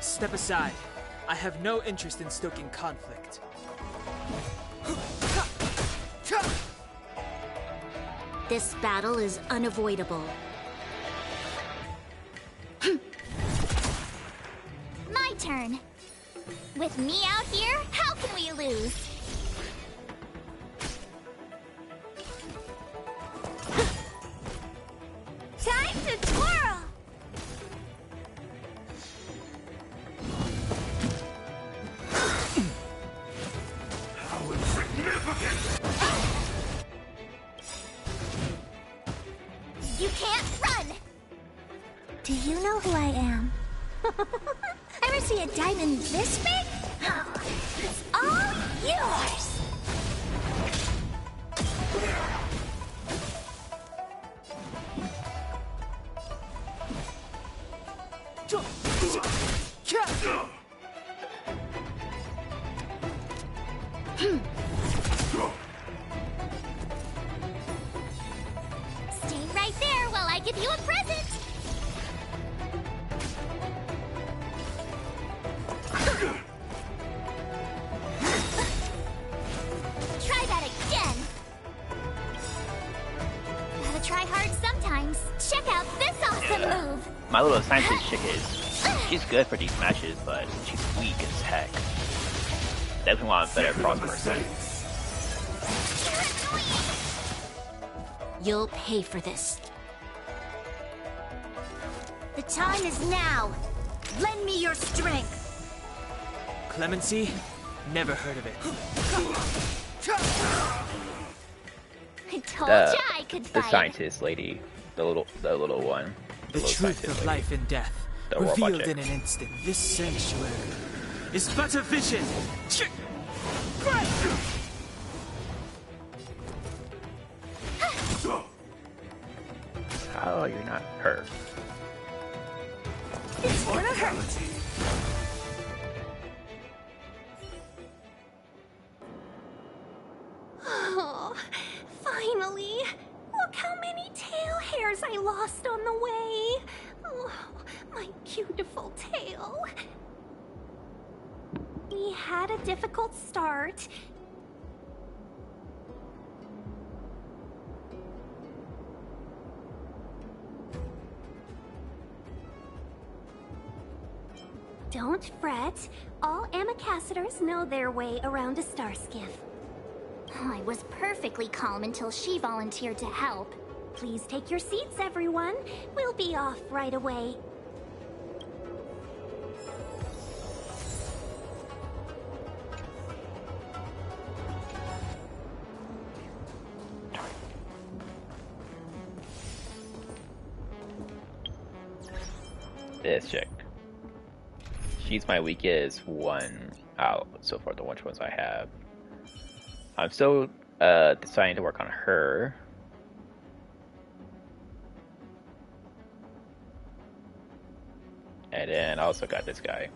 Step aside. I have no interest in stoking conflict. This battle is unavoidable. My turn. With me out here, how can we lose? Time to twirl! You can't run! Do you know who I am? Ever see a diamond this big? It's all yours! Stay right there while I give you a present! Try that again! Gotta try hard sometimes. Check out this awesome move! My little scientist chick she's good for these matches, but she's weak as heck. Definitely want a better cross person. You'll pay for this. The time is now. Lend me your strength. Clemency? Never heard of it. I told ya I could The fight. scientist lady, the little one. The truth of life and death, The revealed robot in chick. an instant. This sanctuary is but a vision. How you're not her? It's gonna hurt. Oh, finally! Look how many tail hairs I lost on the way. Oh, my beautiful tail. We had a difficult start. Don't fret. All Amicacetors know their way around a star skiff. I was perfectly calm until she volunteered to help. Please take your seats, everyone. We'll be off right away. This chick. She's my weakest one out so far, the which ones I have. I'm still deciding to work on her. And then I also got this guy.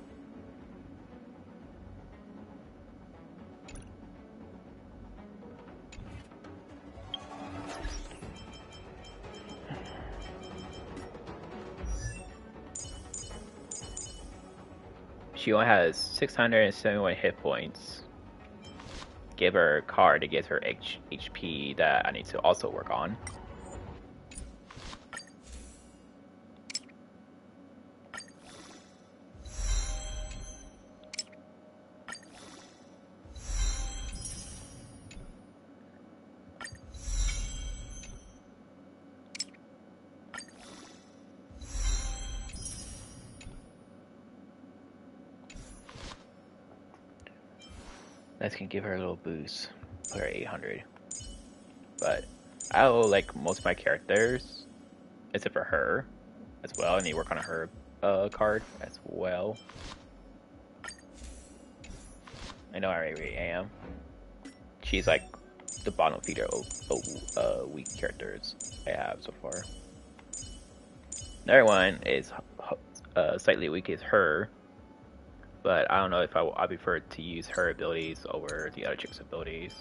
She only has 671 hit points. Give her a card that gives her HP that I need to also work on. That can give her a little boost. Put her 800. But I like most of my characters, except for her as well. I need to work on her card as well. I know I already am. She's like the bottom feeder of weak characters I have so far. Another one is slightly weak is her, but I don't know if I prefer to use her abilities over the other chick's abilities.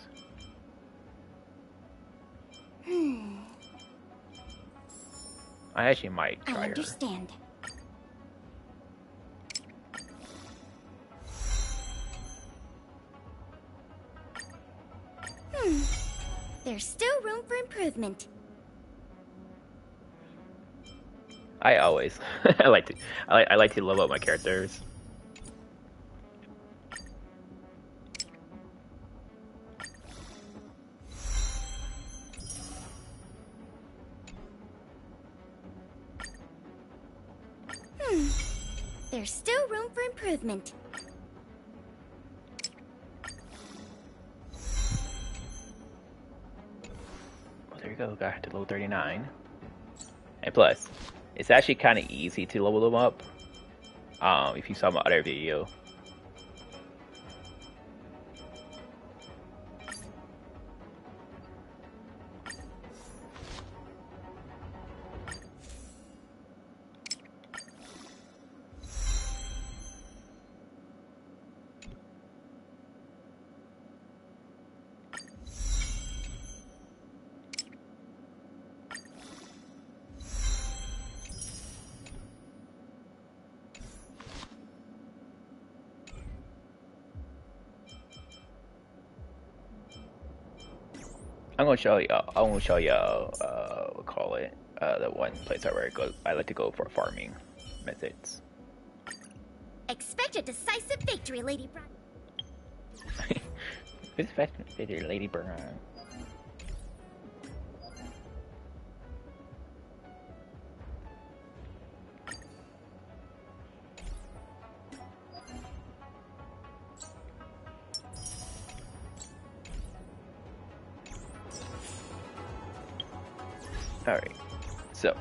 I actually might try I her. understand. There's still room for improvement. I always I like to level up my characters. There's still room for improvement. Well, there you go, got to level 39. And plus, it's actually kind of easy to level them up. If you saw my other video. I'm gonna show y'all. We'll call it the one place where I like to go for farming methods. Expect a decisive victory, Lady Brown. Expect a victory, Lady Brown. Alright, so.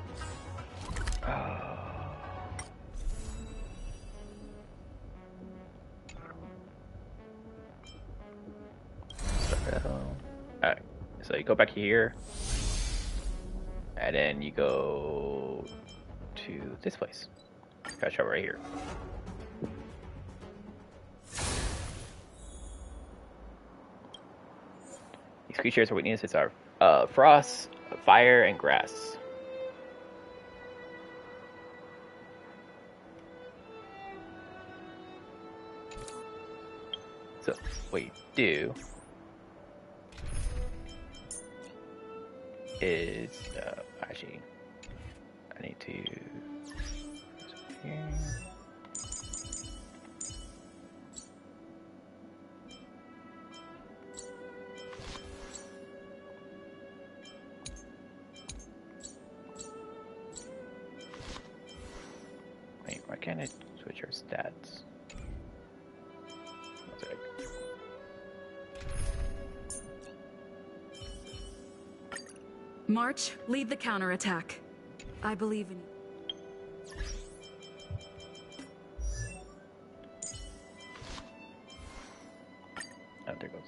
Alright, so you go back here, and then you go to this place. Catch up right here. These creatures' weaknesses are frost, fire, and grass. So what you do is actually I need to here. Wait, why can't I switch our stats? One sec. March, lead the counterattack. I believe in you. Oh, there it goes.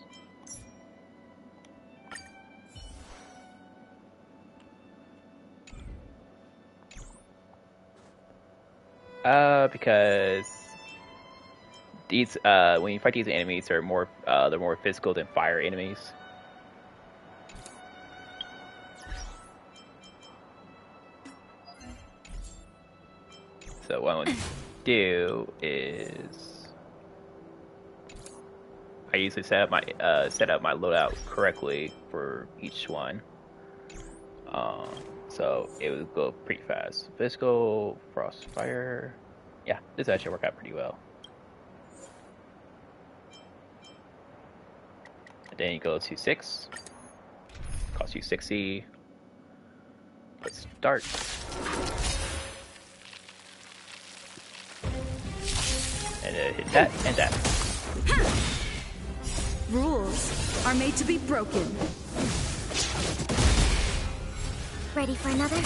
Because these when you fight these enemies are more they're more physical than fire enemies. So what I want to do is I usually set up my loadout correctly for each one. So it would go pretty fast. Physical, frost, fire. Yeah, this actually worked out pretty well. And then you go to 6. Costs you 60. Let's start. And hit that and that. Rules are made to be broken. Ready for another?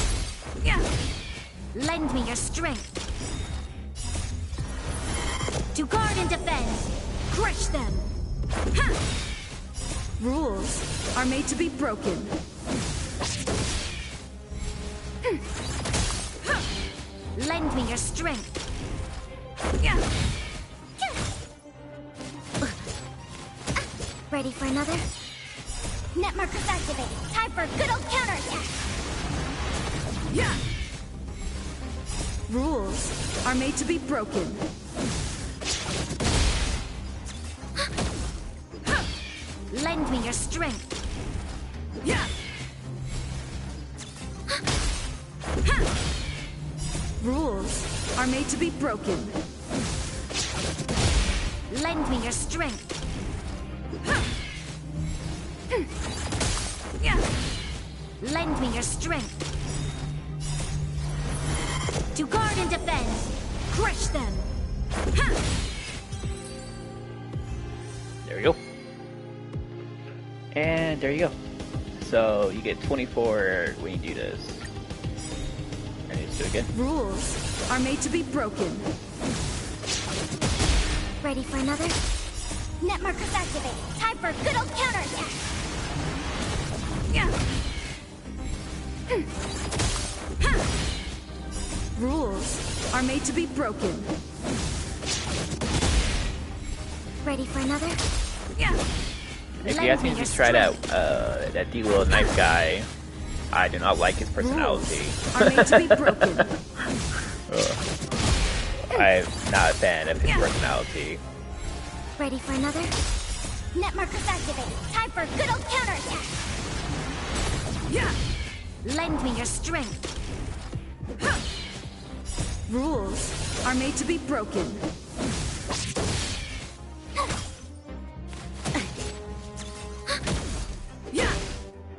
Lend me your strength. To guard and defend. Crush them. Ha! Rules are made to be broken. Lend me your strength. Ready for another? Net markers activate. Time for a good old counterattack. Yeah. Rules are made to be broken. Lend me your strength. Yeah. Rules are made to be broken. Lend me your strength. Lend me your strength. To guard and defend. Crush them. There we go. And there you go. So you get 24 when you do this. And let's do it again. Rules are made to be broken. Ready for another? Net markers activate. Time for a good old counterattack. Rules are made to be broken. Ready for another? If you guys need to try out that D-Little Knife guy, I do not like his personality. Are made to be broken. I'm not a fan of his personality. Ready for another? Net markers activate. Time for a good old counterattack. Lend me your strength. Rules are made to be broken.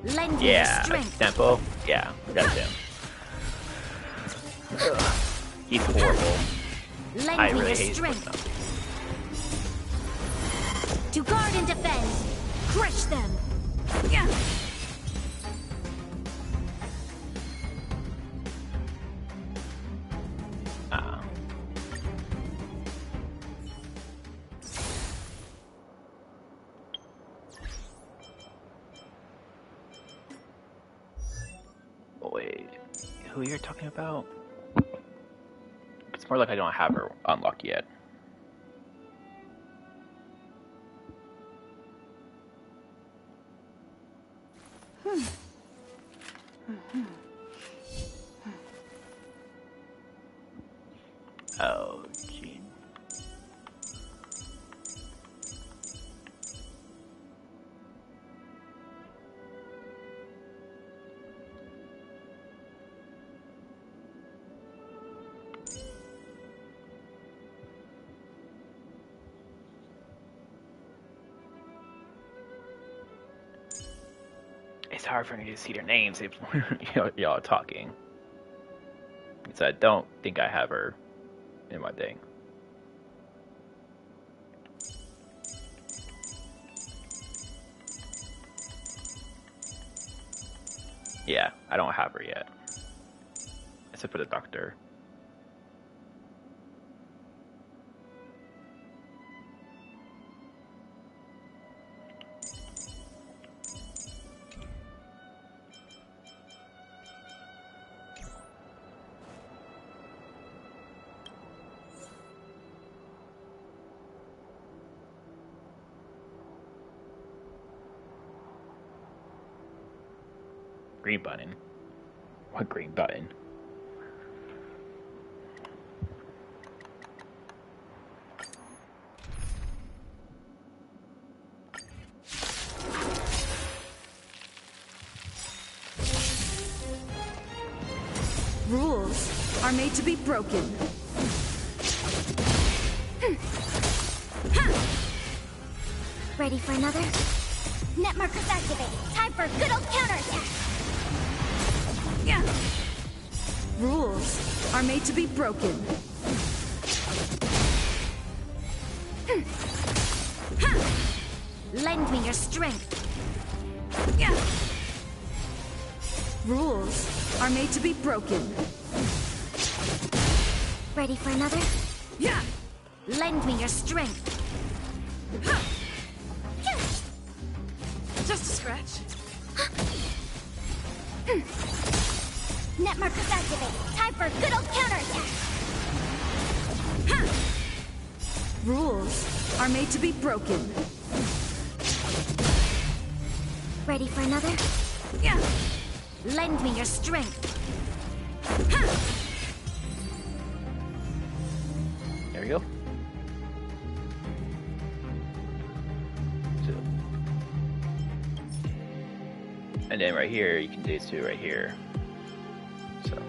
Lend me your strength. Tempo. Yeah, that's him. He's horrible. Lend I me really your hate his strength. personality. To guard and defend. Crush them. Wait, who you're talking about? It's more like I don't have her unlocked yet. Oh, gee. It's hard for me to see their names if y'all are talking. So I don't think I have her in my thing. Yeah, I don't have her yet. Except for the doctor. Green button. What green button? Rules are made to be broken. Ready for another? Net markers activate. Time for a good old counterattack. Rules are made to be broken. Lend me your strength. Rules are made to be broken. Ready for another? Lend me your strength. Just a scratch. Net markers activated. Time for a good old counterattack. Rules are made to be broken. Ready for another? Yeah. Lend me your strength. There we go. So, and then right here, you can do these two right here. So.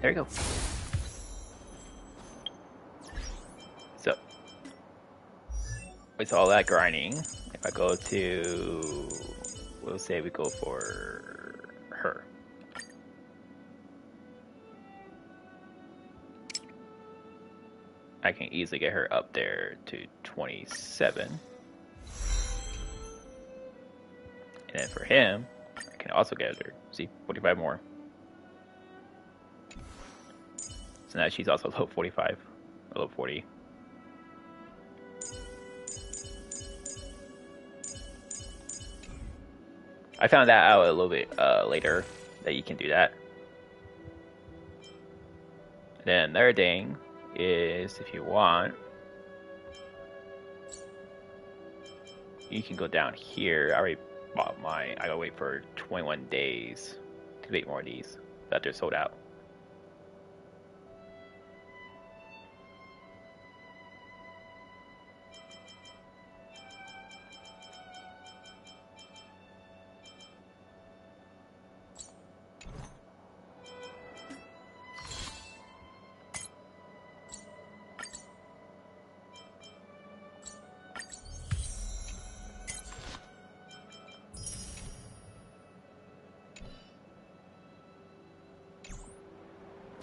There you go. So, with all that grinding, if I go to, we'll say we go for her. I can easily get her up there to 27. And then for him, I can also get her, see, 45 more. So now she's also level 45, or level 40. I found that out a little bit later, that you can do that. Then the other thing is, if you want, you can go down here. I already bought mine. I gotta wait for 21 days to make more of these, that they're sold out.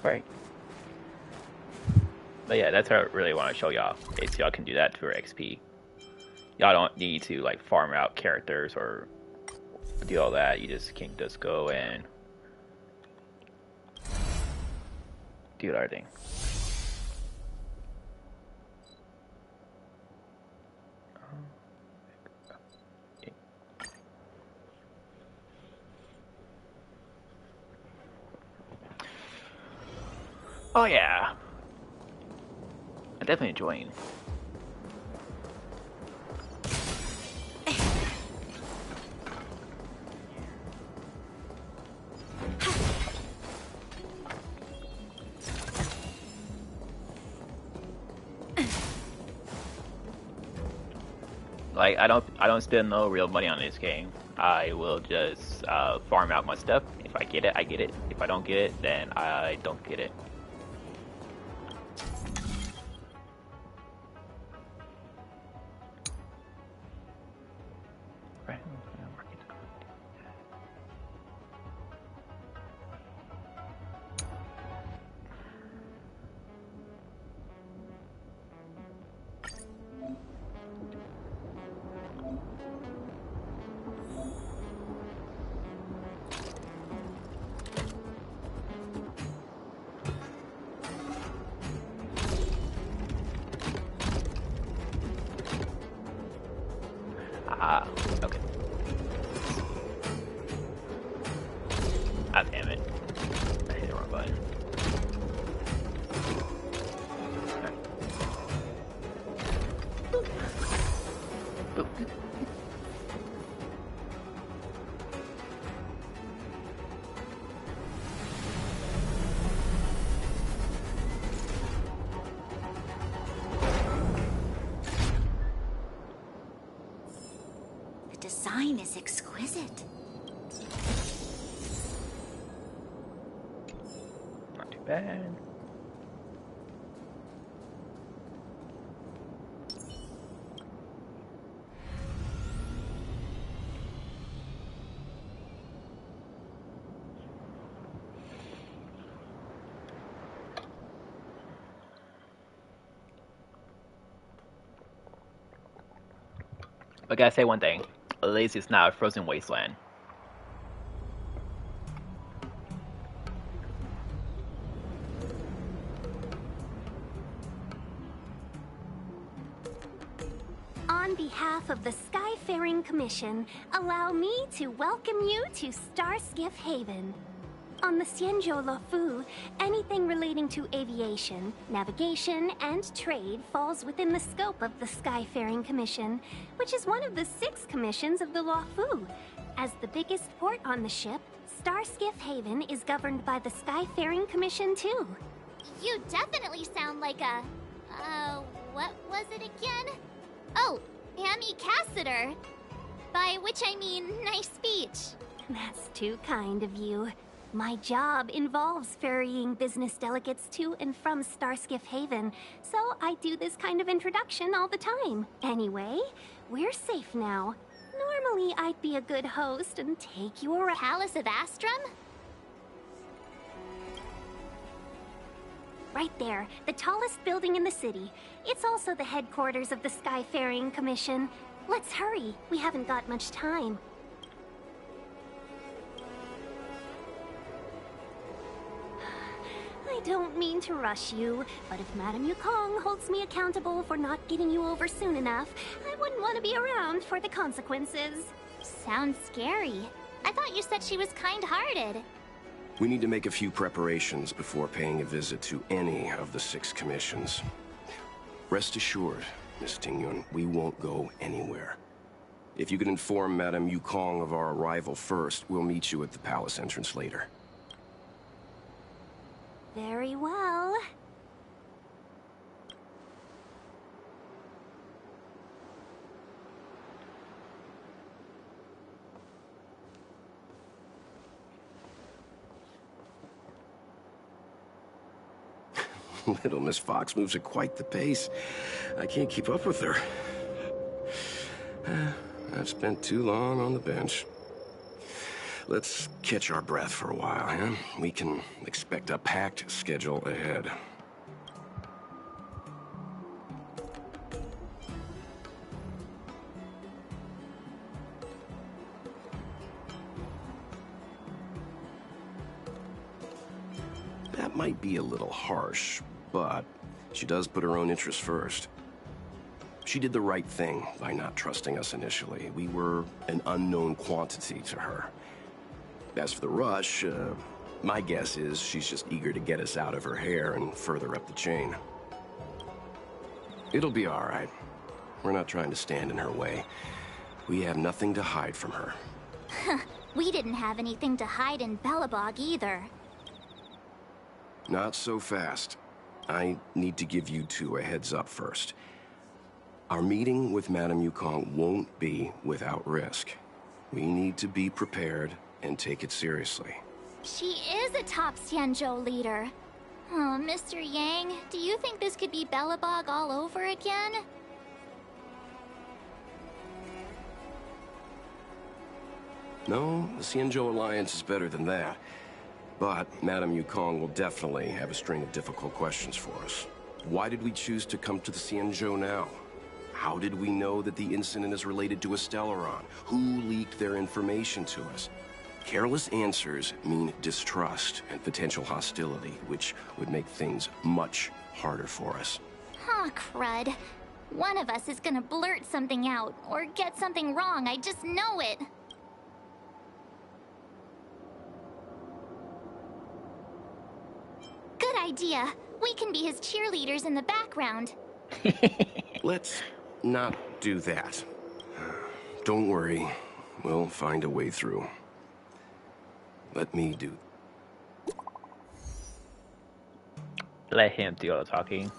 Right. But yeah, that's what I really want to show y'all. Is y'all can do that for XP. Y'all don't need to like farm out characters or do all that. You just can just go and do everything. Oh yeah, I'm definitely enjoying. Like I don't spend no real money on this game. I will just farm out my stuff. If I get it, I get it. If I don't get it, then I don't get it. Ah, okay. Ah, damn it. I hit the wrong button. Right. Boop. Boop. The design is exquisite. Not too bad. But I gotta say one thing. At least it's not a frozen wasteland. On behalf of the Skyfaring Commission, allow me to welcome you to Starskiff Haven. On the Xianzhou Luofu, anything relating to aviation, navigation, and trade falls within the scope of the Skyfaring Commission, which is one of the 6 commissions of the Luofu. As the biggest port on the ship, Starskiff Haven is governed by the Skyfaring Commission too. You definitely sound like a... what was it again? Oh, Amy Cassiter. By which I mean, nice speech. That's too kind of you. My job involves ferrying business delegates to and from Starskiff Haven, so I do this kind of introduction all the time. Anyway, we're safe now. Normally, I'd be a good host and take you around. Palace of Astrum? Right there, the tallest building in the city. It's also the headquarters of the Skyfaring Commission. Let's hurry, we haven't got much time. I don't mean to rush you, but if Madame Yukong holds me accountable for not getting you over soon enough, I wouldn't want to be around for the consequences. Sounds scary. I thought you said she was kind-hearted. We need to make a few preparations before paying a visit to any of the 6 commissions. Rest assured, Miss Tingyun, we won't go anywhere. If you could inform Madame Yukong of our arrival first, we'll meet you at the palace entrance later. Very well. Little Miss Fox moves at quite the pace. I can't keep up with her. I've spent too long on the bench. Let's catch our breath for a while, huh? We can expect a packed schedule ahead. That might be a little harsh, but she does put her own interests first. She did the right thing by not trusting us initially. We were an unknown quantity to her. As for the rush, my guess is she's just eager to get us out of her hair and further up the chain. It'll be all right. We're not trying to stand in her way. We have nothing to hide from her. We didn't have anything to hide in Belobog either. Not so fast. I need to give you 2 a heads up first. Our meeting with Madame Yukong won't be without risk. We need to be prepared and take it seriously. She is a top Xianzhou leader. Oh, Mr. Yang, do you think this could be Belobog all over again? No, the Xianzhou Alliance is better than that. But Madame Yukong will definitely have a string of difficult questions for us. Why did we choose to come to the Xianzhou now? How did we know that the incident is related to Stellaron? Who leaked their information to us? Careless answers mean distrust and potential hostility, which would make things much harder for us. Aw, crud. One of us is gonna blurt something out, or get something wrong, I just know it. Good idea. We can be his cheerleaders in the background. Let's not do that. Don't worry. We'll find a way through. Let me do. Let him do all the talking.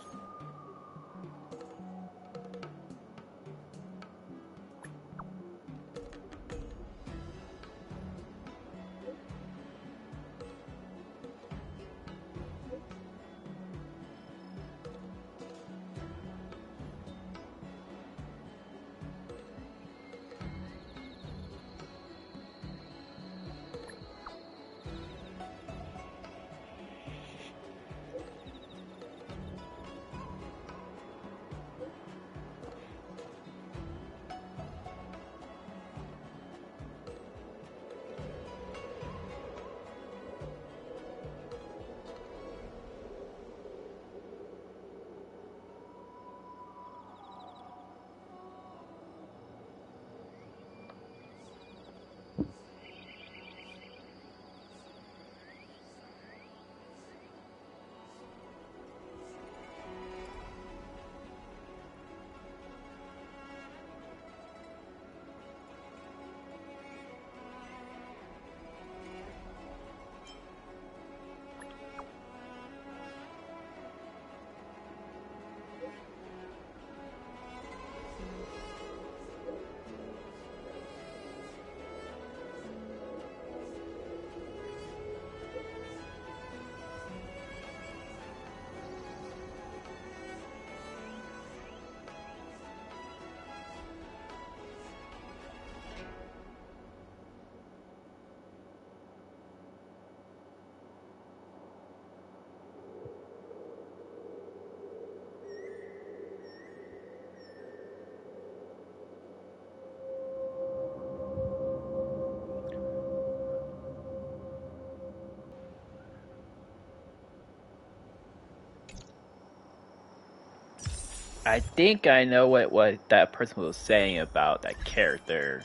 I think I know what that person was saying about that character.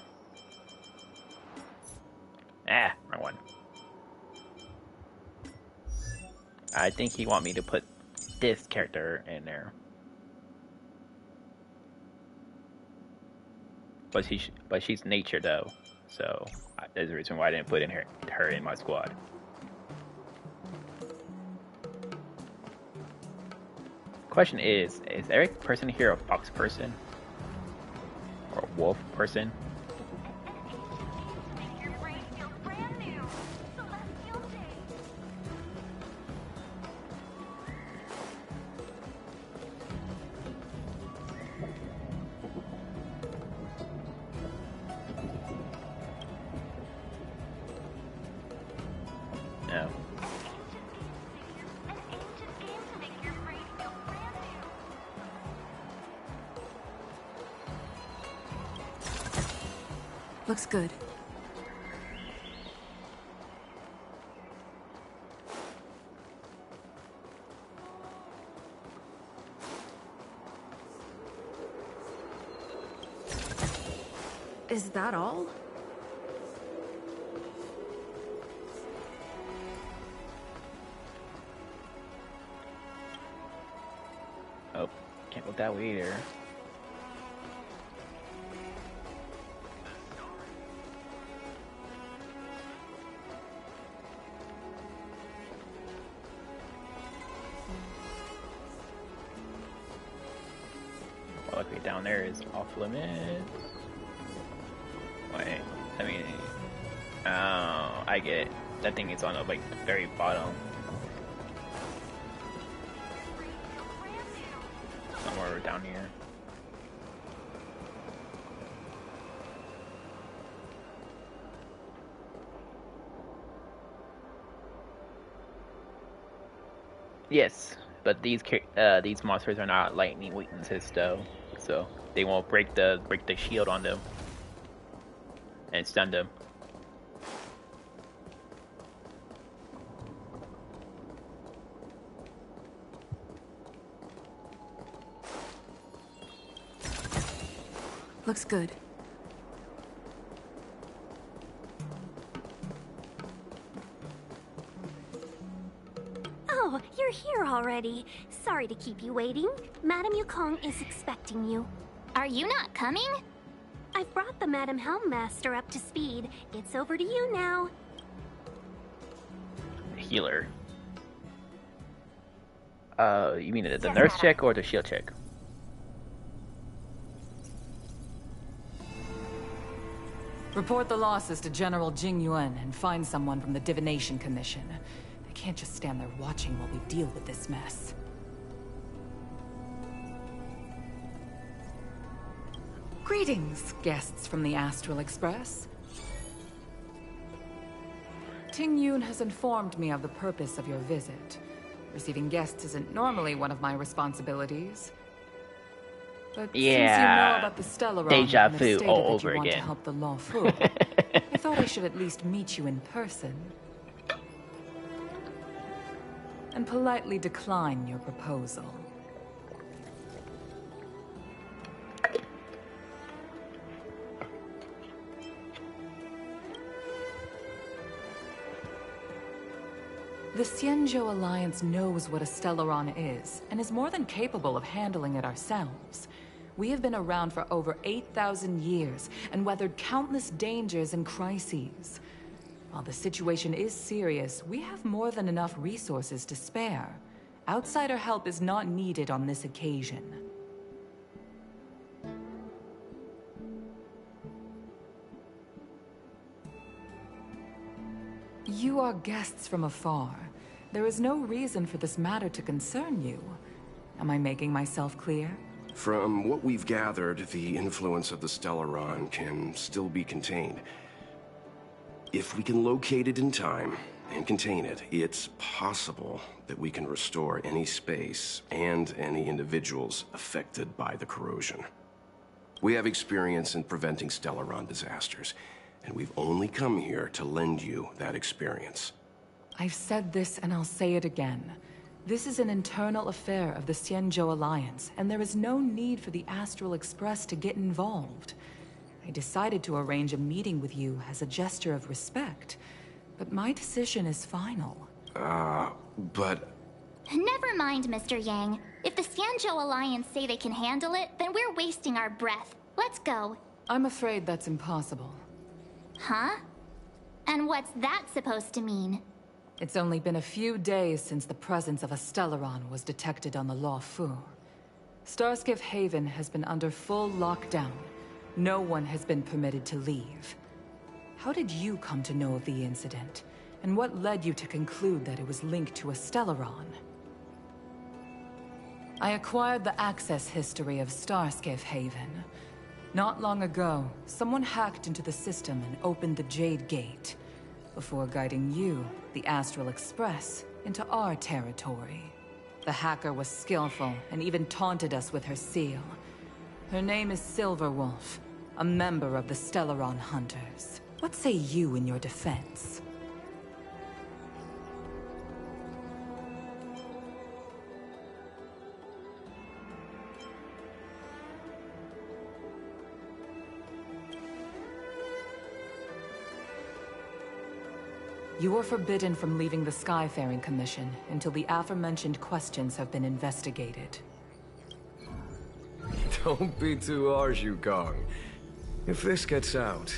Wrong one. I think he want me to put this character in there. But she's nature though, so there's a reason why I didn't put in her in my squad. Question is every person here a fox person? Or a wolf person? No. Looks good. Is that all? Oh, can't look that way either. Well, okay, down there is off limits. Wait, I mean, I get it. That thing is on the like the very bottom. Somewhere down here. Yes, but these monsters are not lightning weaknesses though, so they won't break the shield on them and stun them. Looks good. Oh, you're here already. Sorry to keep you waiting. Madame Yukong is expecting you. Are you not coming? I've brought the Madame Helmmaster up to speed. It's over to you now. Healer. You mean the nurse check or the shield check? Report the losses to General Jing Yuan and find someone from the Divination Commission. They can't just stand there watching while we deal with this mess. Greetings, guests from the Astral Express. Ting Yun has informed me of the purpose of your visit. Receiving guests isn't normally one of my responsibilities. But since you know about the Stellaron deja and have vu stated all that over you want to again. help the Law Fu, I thought I should at least meet you in person and politely decline your proposal. The Xianzhou Alliance knows what a Stellaron is, and is more than capable of handling it ourselves. We have been around for over 8,000 years, and weathered countless dangers and crises. While the situation is serious, we have more than enough resources to spare. Outsider help is not needed on this occasion. You are guests from afar. There is no reason for this matter to concern you. Am I making myself clear? From what we've gathered, the influence of the Stellaron can still be contained. If we can locate it in time and contain it, it's possible that we can restore any space and any individuals affected by the corrosion. We have experience in preventing Stellaron disasters, and we've only come here to lend you that experience. I've said this and I'll say it again. This is an internal affair of the Xianzhou Alliance, and there is no need for the Astral Express to get involved. I decided to arrange a meeting with you as a gesture of respect, but my decision is final. But... Never mind, Mr. Yang. If the Xianzhou Alliance say they can handle it, then we're wasting our breath. Let's go. I'm afraid that's impossible. Huh? And what's that supposed to mean? It's only been a few days since the presence of a Stellaron was detected on the Luofu. Starskiff Haven has been under full lockdown. No one has been permitted to leave. How did you come to know of the incident? And what led you to conclude that it was linked to a Stellaron? I acquired the access history of Starskiff Haven. Not long ago, someone hacked into the system and opened the Jade Gate, before guiding you, the Astral Express, into our territory. The hacker was skillful and even taunted us with her seal. Her name is Silverwolf, a member of the Stellaron Hunters. What say you in your defense? You are forbidden from leaving the Skyfaring Commission until the aforementioned questions have been investigated. Don't be too harsh, Yukong. If this gets out,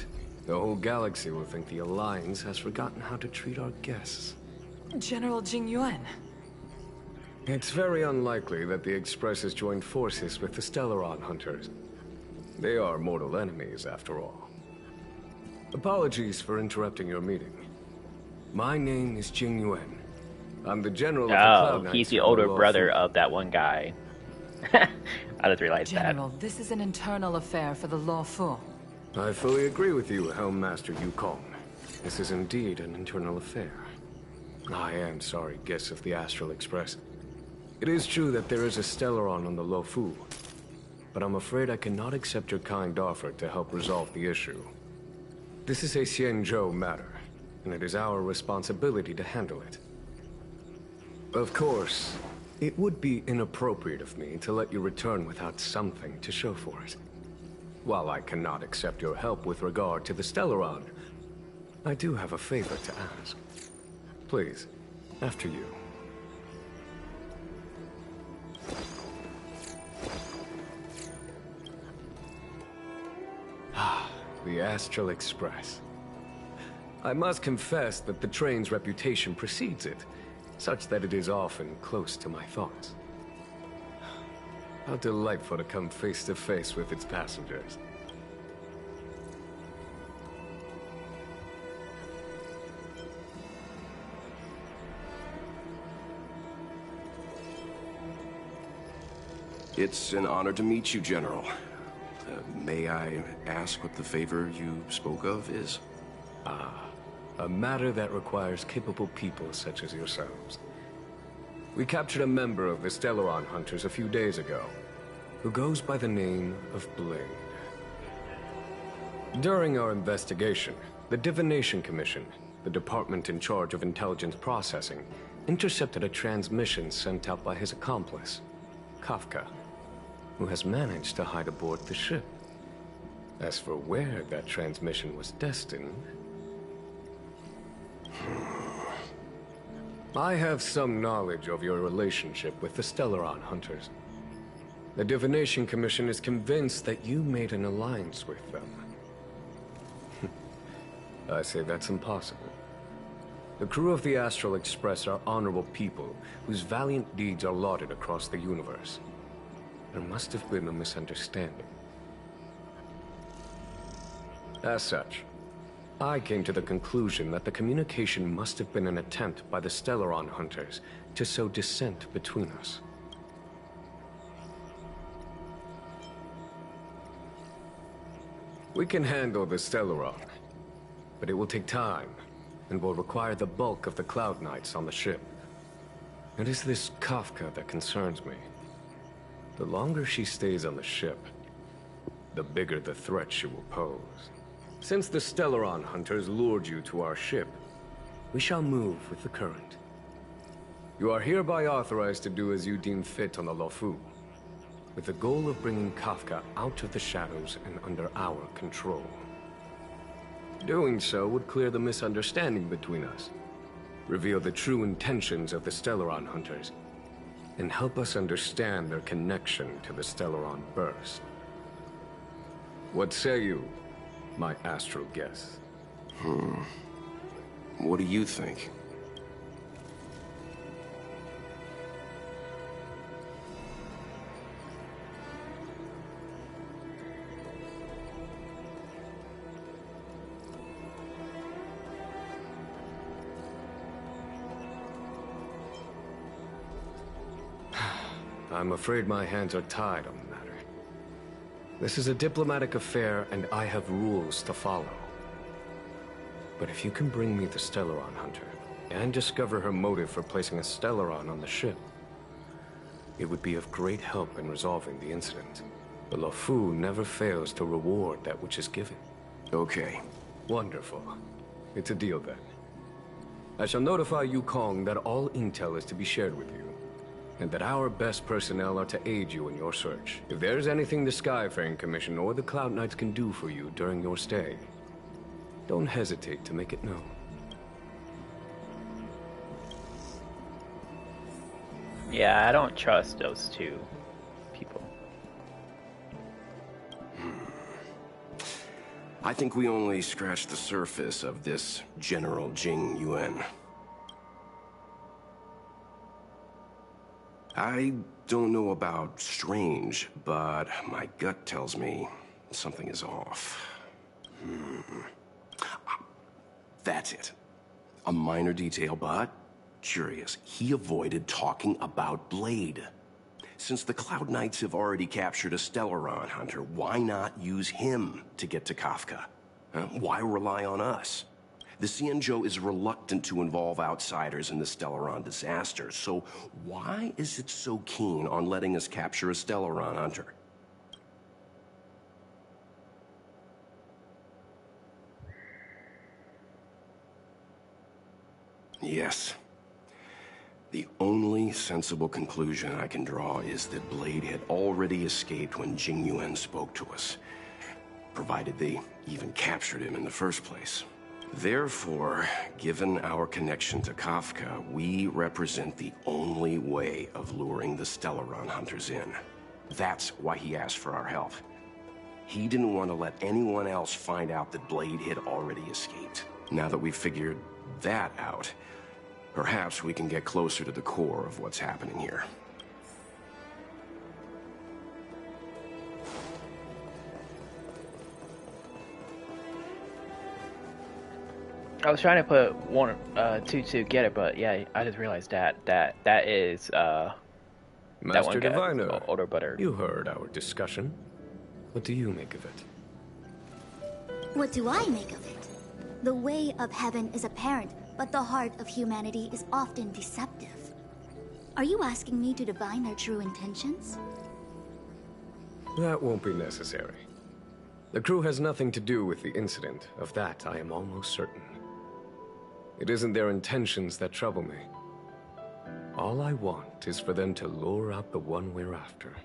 the whole galaxy will think the Alliance has forgotten how to treat our guests. General Jing Yuan. It's very unlikely that the Express has joined forces with the Stellaron Hunters. They are mortal enemies, after all. Apologies for interrupting your meeting. My name is Jing Yuan. I'm the general of the Cloud Knights. He's the older brother of that one guy. I just realized General, this is an internal affair for the Luofu. I fully agree with you, Helmmaster Yukong. This is indeed an internal affair. I am sorry, guests of the Astral Express. It is true that there is a Stellaron on the Luofu, but I'm afraid I cannot accept your kind offer to help resolve the issue. This is a Xianzhou matter, and it is our responsibility to handle it. Of course, it would be inappropriate of me to let you return without something to show for it. While I cannot accept your help with regard to the Stellaron, I do have a favor to ask. Please, after you. The Astral Express. I must confess that the train's reputation precedes it, such that it is often close to my thoughts. How delightful to come face to face with its passengers. It's an honor to meet you, General. May I ask what the favor you spoke of is? A matter that requires capable people such as yourselves. We captured a member of the Stellaron Hunters a few days ago, who goes by the name of Blade. During our investigation, the Divination Commission, the department in charge of intelligence processing, intercepted a transmission sent out by his accomplice, Kafka, who has managed to hide aboard the ship. As for where that transmission was destined, I have some knowledge of your relationship with the Stellaron Hunters. The Divination Commission is convinced that you made an alliance with them. I say that's impossible. The crew of the Astral Express are honorable people whose valiant deeds are lauded across the universe. There must have been a misunderstanding. As such, I came to the conclusion that the communication must have been an attempt by the Stellaron Hunters to sow dissent between us. We can handle the Stellaron, but it will take time and will require the bulk of the Cloud Knights on the ship. It is this Kafka that concerns me. The longer she stays on the ship, the bigger the threat she will pose. Since the Stellaron Hunters lured you to our ship, we shall move with the current. You are hereby authorized to do as you deem fit on the Lofu, with the goal of bringing Kafka out of the shadows and under our control. Doing so would clear the misunderstanding between us, reveal the true intentions of the Stellaron hunters, and help us understand their connection to the Stellaron burst. What say you, my astral guest? What do you think? I'm afraid my hands are tied on the matter. This is a diplomatic affair, and I have rules to follow. But if you can bring me the Stellaron hunter, and discover her motive for placing a Stellaron on the ship, it would be of great help in resolving the incident. The Lofu never fails to reward that which is given. Okay. Wonderful. It's a deal then. I shall notify Yukong that all intel is to be shared with you, and that our best personnel are to aid you in your search. If there is anything the Skyfaring Commission or the Cloud Knights can do for you during your stay, don't hesitate to make it known. Yeah, I don't trust those two people. I think we only scratched the surface of this General Jing Yuan. I don't know about strange, but my gut tells me something is off. That's it. A minor detail, but curious. He avoided talking about Blade. Since the Cloud Knights have already captured a Stellaron hunter, why not use him to get to Kafka? Why rely on us? The Xianzhou is reluctant to involve outsiders in the Stellaron disaster, so why is it so keen on letting us capture a Stellaron hunter? Yes. The only sensible conclusion I can draw is that Blade had already escaped when Jing Yuan spoke to us, provided they even captured him in the first place. Therefore, given our connection to Kafka, we represent the only way of luring the Stellaron hunters in. That's why he asked for our help. He didn't want to let anyone else find out that Blade had already escaped. Now that we've figured that out, perhaps we can get closer to the core of what's happening here. I was trying to put one, two together, but yeah, I just realized that is Master Diviner, older brother. You heard our discussion. What do you make of it? What do I make of it? The way of heaven is apparent, but the heart of humanity is often deceptive. Are you asking me to divine their true intentions? That won't be necessary. The crew has nothing to do with the incident. Of that, I am almost certain. It isn't their intentions that trouble me. All I want is for them to lure out the one we're after.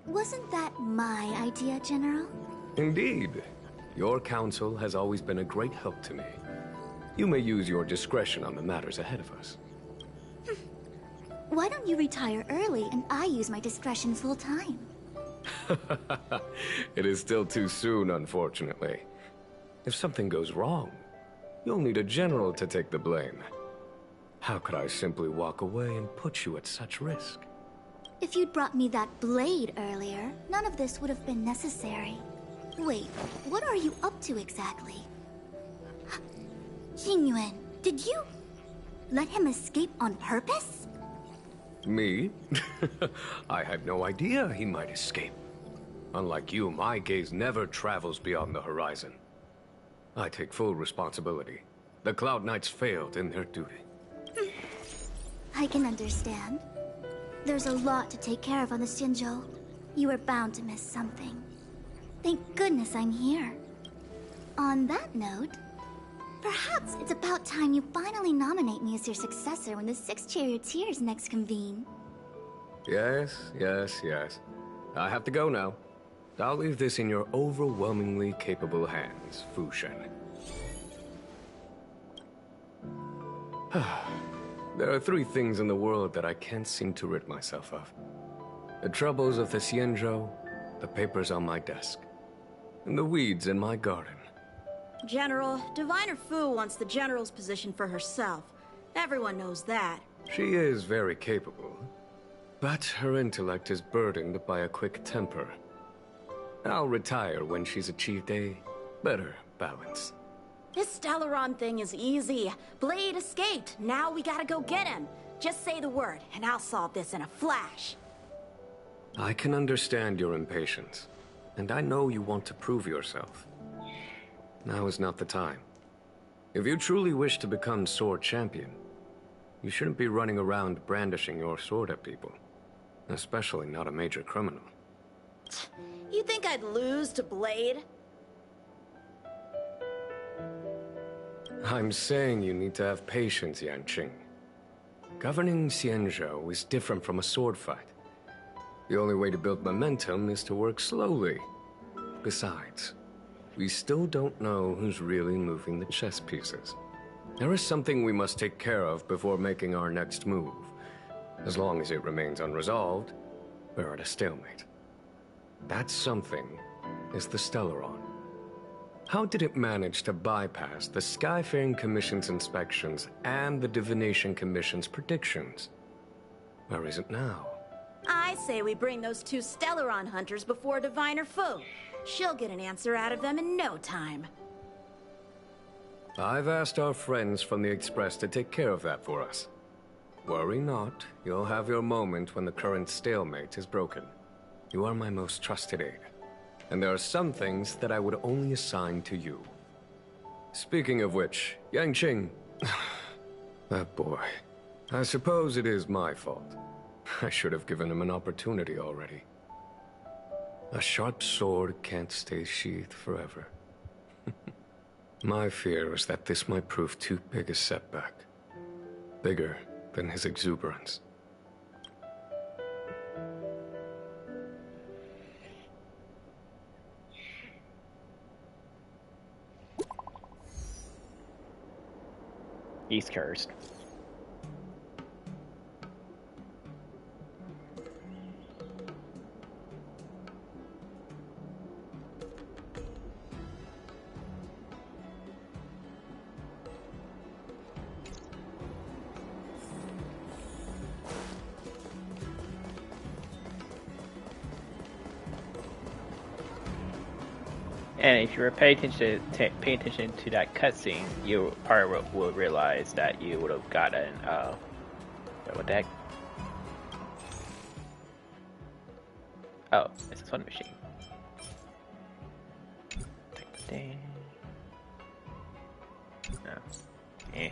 Wasn't that my idea, General? Indeed. Your counsel has always been a great help to me. You may use your discretion on the matters ahead of us. Why don't you retire early and I use my discretion full time? It is still too soon, unfortunately. If something goes wrong, you'll need a general to take the blame. How could I simply walk away and put you at such risk? If you'd brought me that blade earlier, none of this would have been necessary. Wait, what are you up to exactly? Xingyuan, did you let him escape on purpose? Me? I had no idea he might escape. Unlike you, my gaze never travels beyond the horizon. I take full responsibility. The Cloud Knights failed in their duty. I can understand. There's a lot to take care of on the Xianzhou. You were bound to miss something. Thank goodness I'm here. On that note, Perhaps it's about time you finally nominate me as your successor when the Six Charioteers next convene. Yes, yes, yes. I have to go now. I'll leave this in your overwhelmingly capable hands, Fu Shen. There are 3 things in the world that I can't seem to rid myself of. The troubles of the Xianzhou, the papers on my desk, and the weeds in my garden. General, Diviner Fu wants the General's position for herself. Everyone knows that. She is very capable, but her intellect is burdened by a quick temper. I'll retire when she's achieved a better balance. This Stellaron thing is easy. Blade escaped. Now we gotta go get him. Just say the word, and I'll solve this in a flash. I can understand your impatience, and I know you want to prove yourself. Now is not the time. If you truly wish to become sword champion, you shouldn't be running around brandishing your sword at people. Especially not a major criminal. You think I'd lose to Blade? I'm saying you need to have patience, Yanqing. Governing Xianzhou is different from a sword fight. The only way to build momentum is to work slowly. Besides, we still don't know who's really moving the chess pieces. There is something we must take care of before making our next move. As long as it remains unresolved, we're at a stalemate. That something is the Stellaron. How did it manage to bypass the Skyfaring Commission's inspections and the Divination Commission's predictions? Where is it now? I say we bring those 2 Stellaron hunters before Diviner Fu. She'll get an answer out of them in no time. I've asked our friends from the Express to take care of that for us. Worry not, you'll have your moment when the current stalemate is broken. You are my most trusted aide, and there are some things that I would only assign to you. Speaking of which, Yanqing... that boy. I suppose it is my fault. I should have given him an opportunity already. A sharp sword can't stay sheathed forever. My fear is that this might prove too big a setback. Bigger than his exuberance. He's cursed. And if you were paying attention to that cutscene, you probably will realize that you would have gotten what the heck? Oh, it's a fun machine. Take the thing. Oh. Eh.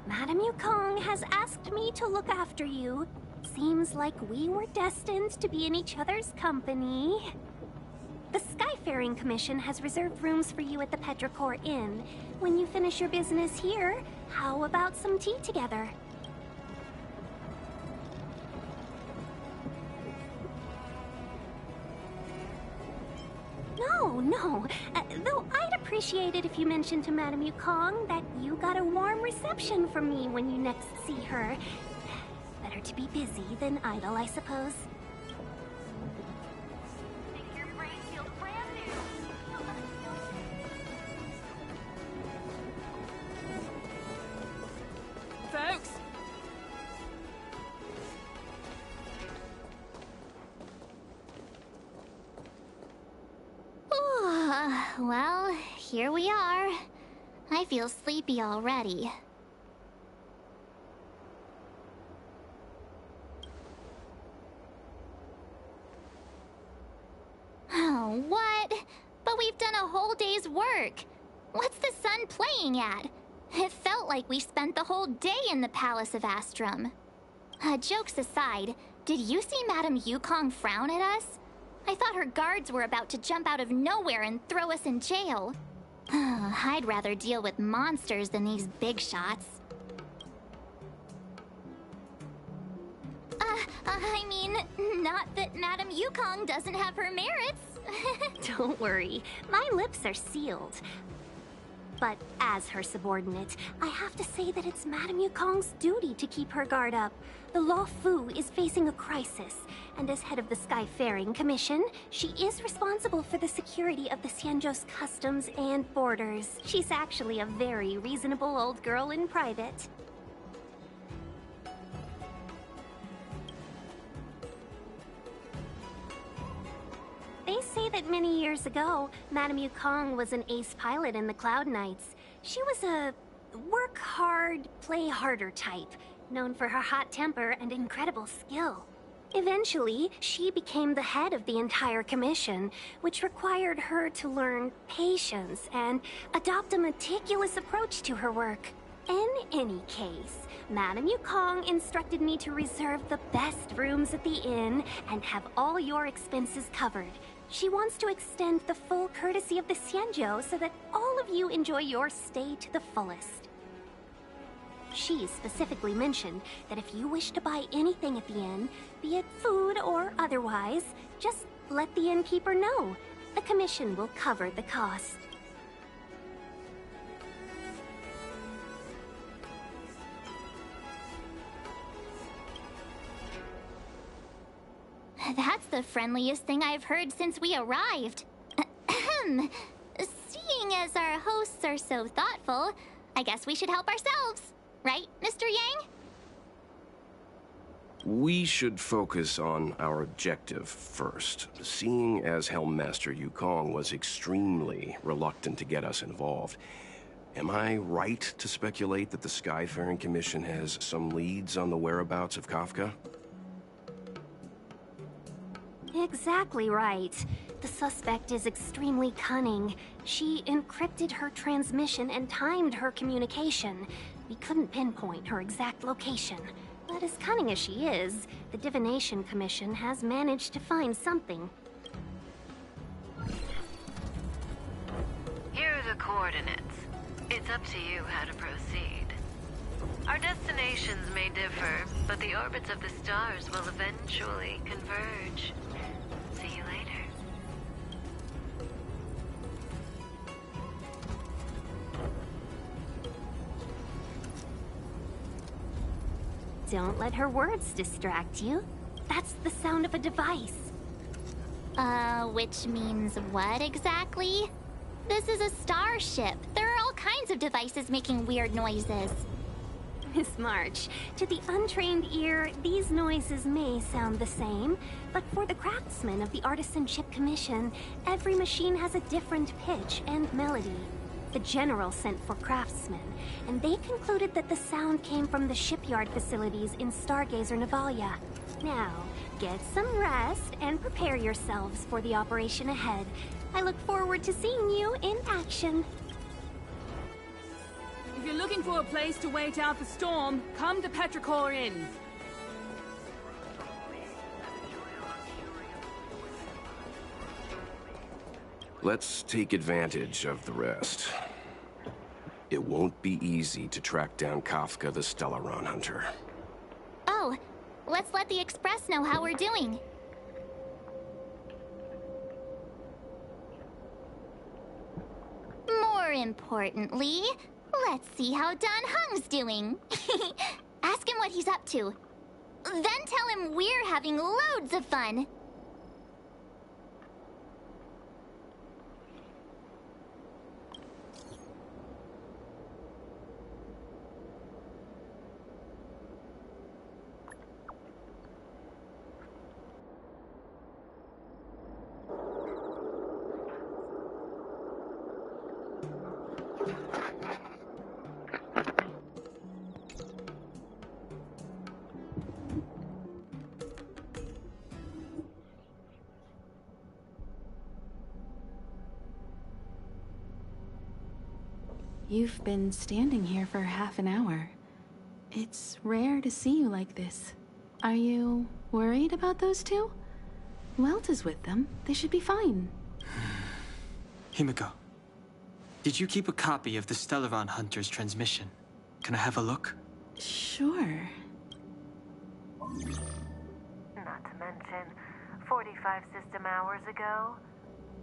Madame Yukong has asked me to look after you. Seems like we were destined to be in each other's company. The Skyfaring Commission has reserved rooms for you at the Petrichor Inn. When you finish your business here, how about some tea together? No. Though I'd appreciate it if you mentioned to Madame Yukong that you got a warm reception from me when you next see her. Better to be busy than idle, I suppose. Folks! Well, here we are. I feel sleepy already. Oh, what? But we've done a whole day's work. What's the sun playing at? It felt like we spent the whole day in the Palace of Astrum. Jokes aside, did you see Madame Yukong frown at us? I thought her guards were about to jump out of nowhere and throw us in jail. I'd rather deal with monsters than these big shots. I mean, not that Madame Yukong doesn't have her merits. Don't worry, my lips are sealed. But as her subordinate, I have to say that it's Madame Yukong's duty to keep her guard up. The Law Fu is facing a crisis, and as head of the Skyfaring Commission, she is responsible for the security of the Xianzhou's customs and borders. She's actually a very reasonable old girl in private. They say that many years ago, Madame Yukong was an ace pilot in the Cloud Knights. She was a work hard, play harder type, known for her hot temper and incredible skill. Eventually, she became the head of the entire commission, which required her to learn patience and adopt a meticulous approach to her work. In any case, Madame Yukong instructed me to reserve the best rooms at the inn and have all your expenses covered. She wants to extend the full courtesy of the Xianzhou so that all of you enjoy your stay to the fullest. She specifically mentioned that if you wish to buy anything at the inn, be it food or otherwise, just let the innkeeper know. The commission will cover the cost. That's the friendliest thing I've heard since we arrived. Ahem. Seeing as our hosts are so thoughtful, I guess we should help ourselves. Right, Mr. Yang? We should focus on our objective first. Seeing as Helmmaster Yukong was extremely reluctant to get us involved, am I right to speculate that the Skyfaring Commission has some leads on the whereabouts of Kafka? Exactly right. The suspect is extremely cunning. She encrypted her transmission and timed her communication. We couldn't pinpoint her exact location. But as cunning as she is, the Divination Commission has managed to find something. Here are the coordinates. It's up to you how to proceed. Our destinations may differ, but the orbits of the stars will eventually converge. See you later. Don't let her words distract you. That's the sound of a device. Which means what exactly? This is a starship. There are all kinds of devices making weird noises. Miss March, to the untrained ear, these noises may sound the same, but for the craftsmen of the Artisanship Commission, every machine has a different pitch and melody. The General sent for craftsmen, and they concluded that the sound came from the shipyard facilities in Stargazer Navalia. Now, get some rest and prepare yourselves for the operation ahead. I look forward to seeing you in action. If you're looking for a place to wait out the storm, come to Petrichor Inn. Let's take advantage of the rest. It won't be easy to track down Kafka the Stellaron Hunter. Oh, let's let the Express know how we're doing. More importantly, let's see how Dan Heng's doing. Ask him what he's up to. Then tell him we're having loads of fun. You've been standing here for half an hour. It's rare to see you like this. Are you worried about those two? Welt is with them. They should be fine. Himiko, did you keep a copy of the Stellaron Hunter's transmission? Can I have a look? Sure. Not to mention, 45 system hours ago,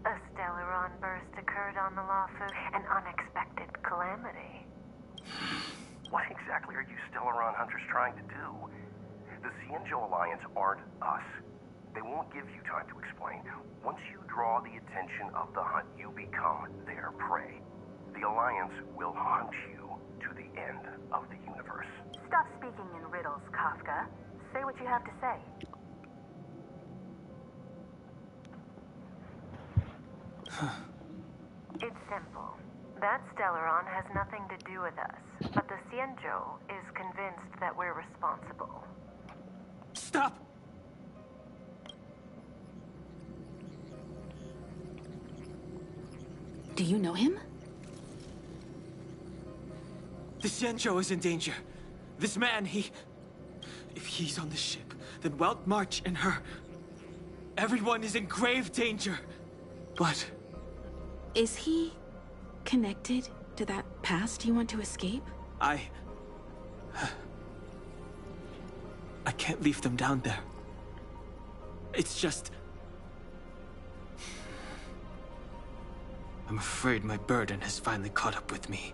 a Stellaron burst occurred on the Lawfu, an unexpected calamity. What exactly are you Stellaron Hunters trying to do? The Xianzhou Alliance aren't us. They won't give you time to explain. Once you draw the attention of the hunt, you become their prey. The Alliance will hunt you to the end of the universe. Stop speaking in riddles, Kafka. Say what you have to say. It's simple. That Stellaron has nothing to do with us, but the Xianzhou is convinced that we're responsible. Stop! Do you know him? The Xianzhou is in danger. This man, if he's on the ship, then Welt, March, and her... Everyone is in grave danger. But... Is he connected to that past you want to escape? I can't leave them down there. It's just... I'm afraid my burden has finally caught up with me.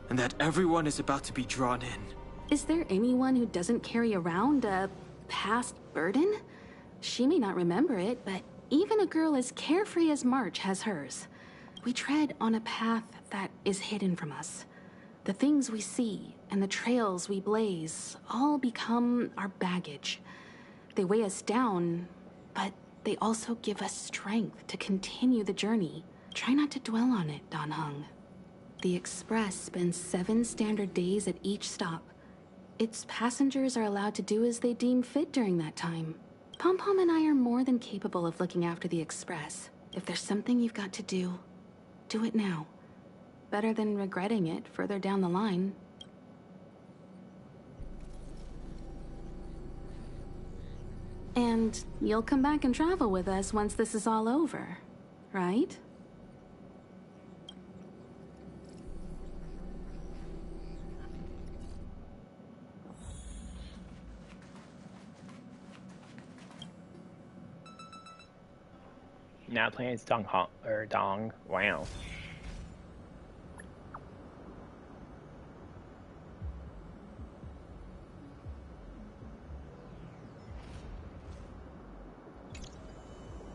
And that everyone is about to be drawn in. Is there anyone who doesn't carry around a past burden? She may not remember it, but even a girl as carefree as March has hers. We tread on a path that is hidden from us. The things we see and the trails we blaze all become our baggage. They weigh us down, but they also give us strength to continue the journey. Try not to dwell on it, Dan Heng. The Express spends 7 standard days at each stop. Its passengers are allowed to do as they deem fit during that time. Pom-Pom and I are more than capable of looking after the Express. If there's something you've got to do, do it now. Better than regretting it further down the line. And you'll come back and travel with us once this is all over, right? Now playing as Dong. Wow.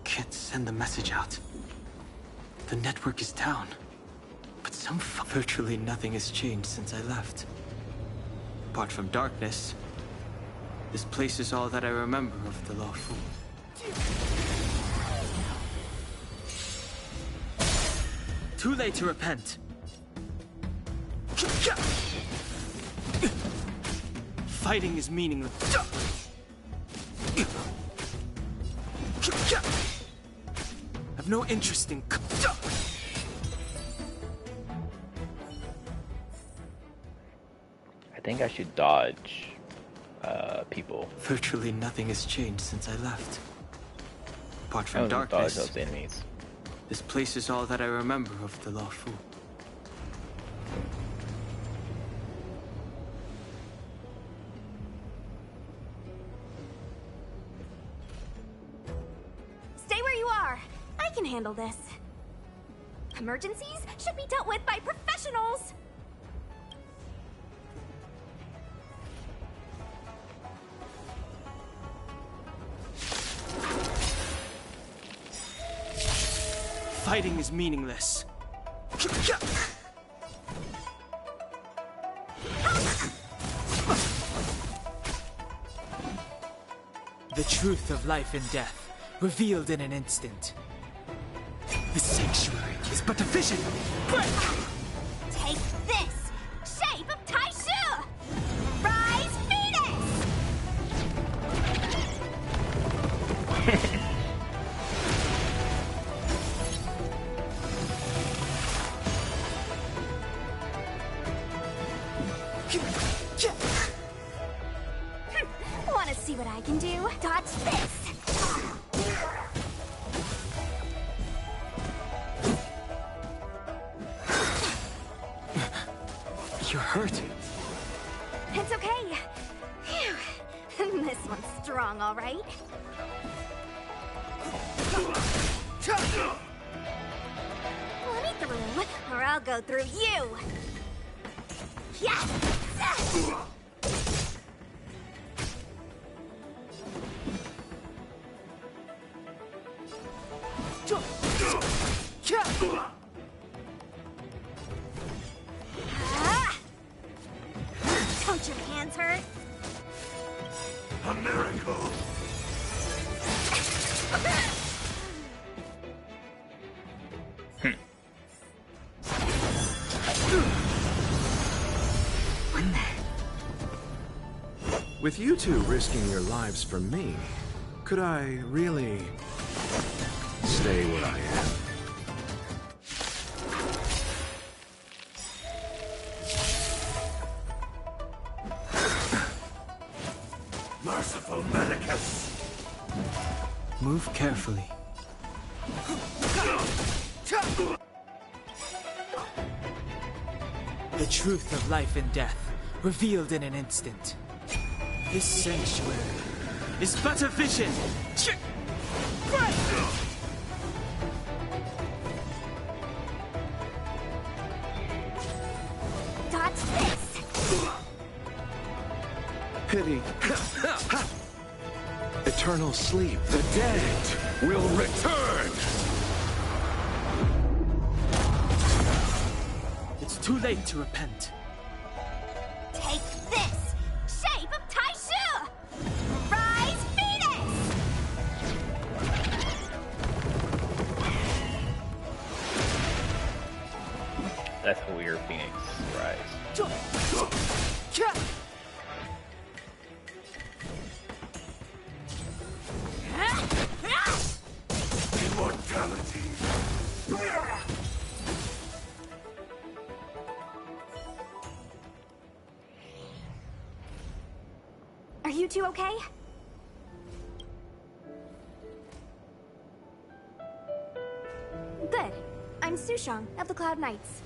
Can't send the message out. The network is down. But virtually nothing has changed since I left. Apart from darkness, this place is all that I remember of the Lawfu. Too late to repent. Fighting is meaningless. I've no interest in... I think I should dodge people. Virtually nothing has changed since I left. Apart I from don't darkness. dodge those enemies. This place is all that I remember of the Lawfu. Stay where you are. I can handle this. Emergencies should be dealt with by professionals. Fighting is meaningless. The truth of life and death, revealed in an instant. The sanctuary is but a vision. Take this! Shape of Taishu! Rise, Venus! Want to see what I can do? Dodge this! You're hurt. It's okay. Phew. This one's strong, all right. Let me through, or I'll go through you. Yeah. Don't your hands hurt? A miracle. With you two risking your lives for me, could I really stay where I am? Merciful Medicus! Move carefully. The truth of life and death, revealed in an instant. This sanctuary is but a vision. Dodge this! Pity. Eternal sleep. The dead will return! It's too late to repent. Take this! Shape of Taishu! Rise, Phoenix! That's a weird Phoenix rise. Immortality! Are you two okay? Good. I'm Sushang of the Cloud Knights.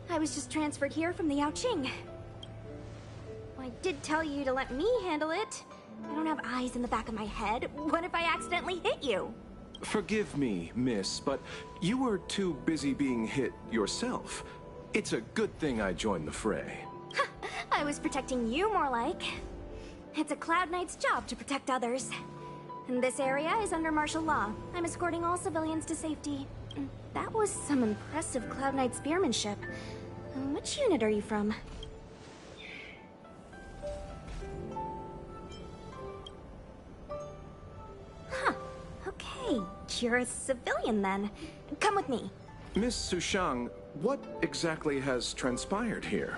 I was just transferred here from the Yaoqing. I did tell you to let me handle it. I don't have eyes in the back of my head. What if I accidentally hit you? Forgive me, miss, but you were too busy being hit yourself. It's a good thing I joined the fray. I was protecting you more like. It's a Cloud Knight's job to protect others. And this area is under martial law. I'm escorting all civilians to safety. That was some impressive Cloud Knight spearmanship. Which unit are you from? Huh. Okay, you're a civilian then. Come with me. Miss Sushang, what exactly has transpired here?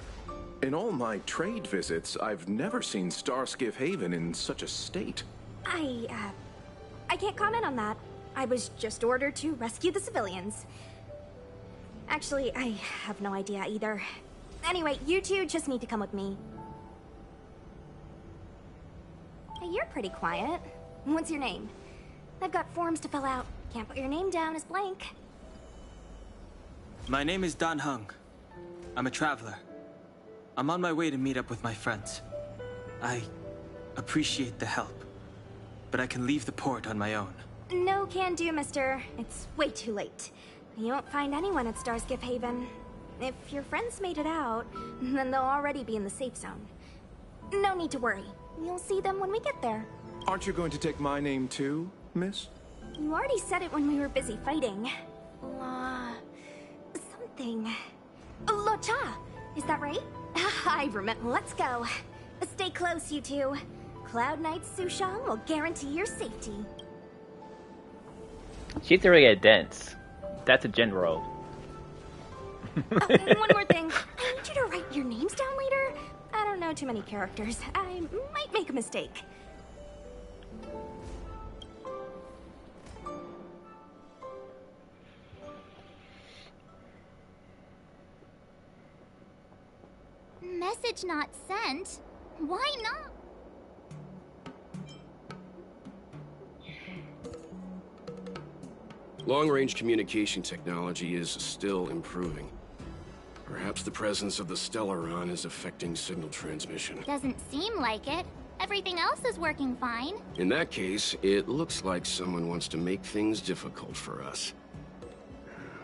In all my trade visits, I've never seen Starskiff Haven in such a state. I can't comment on that. I was just ordered to rescue the civilians. Actually, I have no idea either. Anyway, you two just need to come with me. Hey, you're pretty quiet. What's your name? I've got forms to fill out. Can't put your name down as blank. My name is Dan Hung. I'm a traveler. I'm on my way to meet up with my friends. I appreciate the help, but I can leave the port on my own. No can do, mister. It's way too late. You won't find anyone at Starskiff Haven. If your friends made it out, then they'll already be in the safe zone. No need to worry. You'll see them when we get there. Aren't you going to take my name too, miss? You already said it when we were busy fighting. Something. Locha! Is that right? I remember. Let's go. Stay close, you two. Cloud Knight Sushang will guarantee your safety. She's already a dense. That's a general. And one more thing. I need you to write your names down later. I don't know too many characters. I might make a mistake. Message not sent? Why not? Long-range communication technology is still improving. Perhaps the presence of the Stellaron is affecting signal transmission. Doesn't seem like it. Everything else is working fine. In that case, it looks like someone wants to make things difficult for us.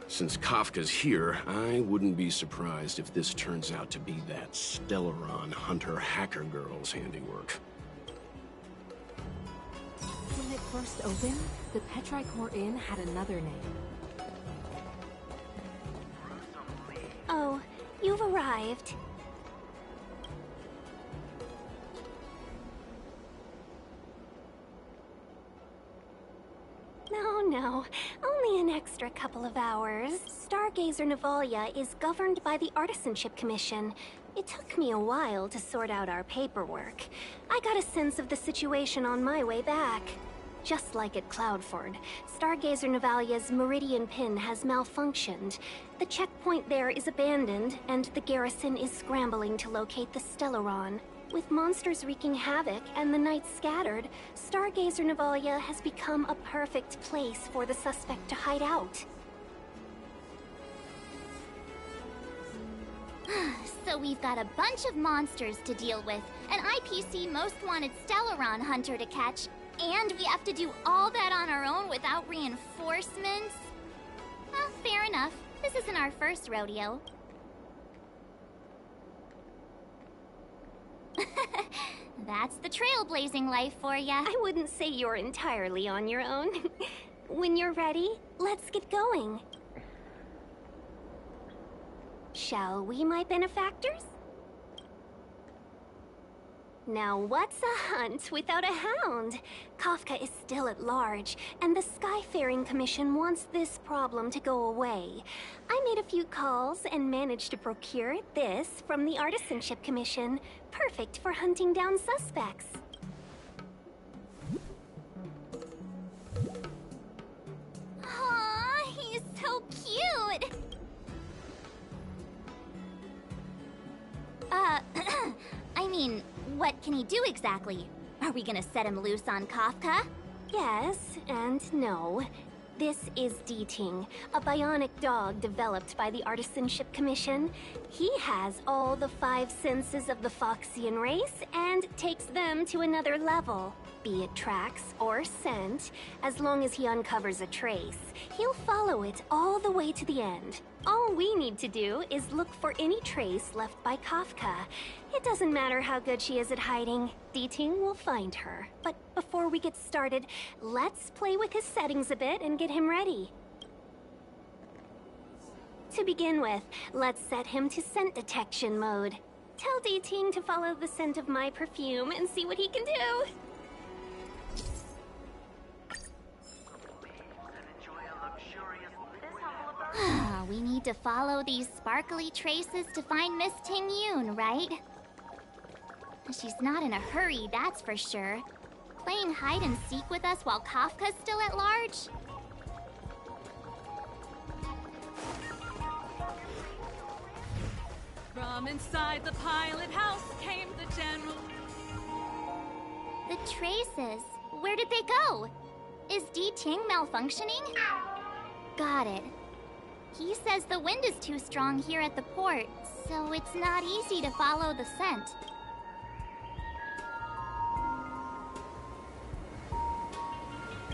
Since Kafka's here, I wouldn't be surprised if this turns out to be that Stellaron hunter hacker girl's handiwork. When it first opened, the Petrichor Inn had another name. Oh, you've arrived. No, only an extra couple of hours. Stargazer Navalia is governed by the Artisanship Commission. It took me a while to sort out our paperwork. I got a sense of the situation on my way back. Just like at Cloudford, Stargazer Navalia's Meridian Pin has malfunctioned. The checkpoint there is abandoned, and the garrison is scrambling to locate the Stellaron. With monsters wreaking havoc and the night scattered, Stargazer Navalia has become a perfect place for the suspect to hide out. So we've got a bunch of monsters to deal with, an IPC most wanted Stellaron hunter to catch, and we have to do all that on our own without reinforcements? Well, fair enough. This isn't our first rodeo. That's the trailblazing life for ya. I wouldn't say you're entirely on your own. When you're ready, let's get going. Shall we, my benefactors? Now what's a hunt without a hound? Kafka is still at large, and the Skyfaring Commission wants this problem to go away. I made a few calls and managed to procure this from the Artisanship Commission. Perfect for hunting down suspects. Aw, he's so cute! I mean, what can he do exactly? Are we gonna set him loose on Kafka? Yes and no. This is D-Ting, a bionic dog developed by the Artisanship Commission. He has all the 5 senses of the Foxian race and takes them to another level. Be it tracks or scent, as long as he uncovers a trace, he'll follow it all the way to the end. All we need to do is look for any trace left by Kafka. It doesn't matter how good she is at hiding, D-Ting will find her. But before we get started, let's play with his settings a bit and get him ready. To begin with, let's set him to scent detection mode. Tell D-Ting to follow the scent of my perfume and see what he can do. We need to follow these sparkly traces to find Miss Ting Yoon, right? She's not in a hurry, that's for sure. Playing hide and seek with us while Kafka's still at large? From inside the pilot house came the general. The traces. Where did they go? Is D-Ting malfunctioning? Got it. He says the wind is too strong here at the port, so it's not easy to follow the scent.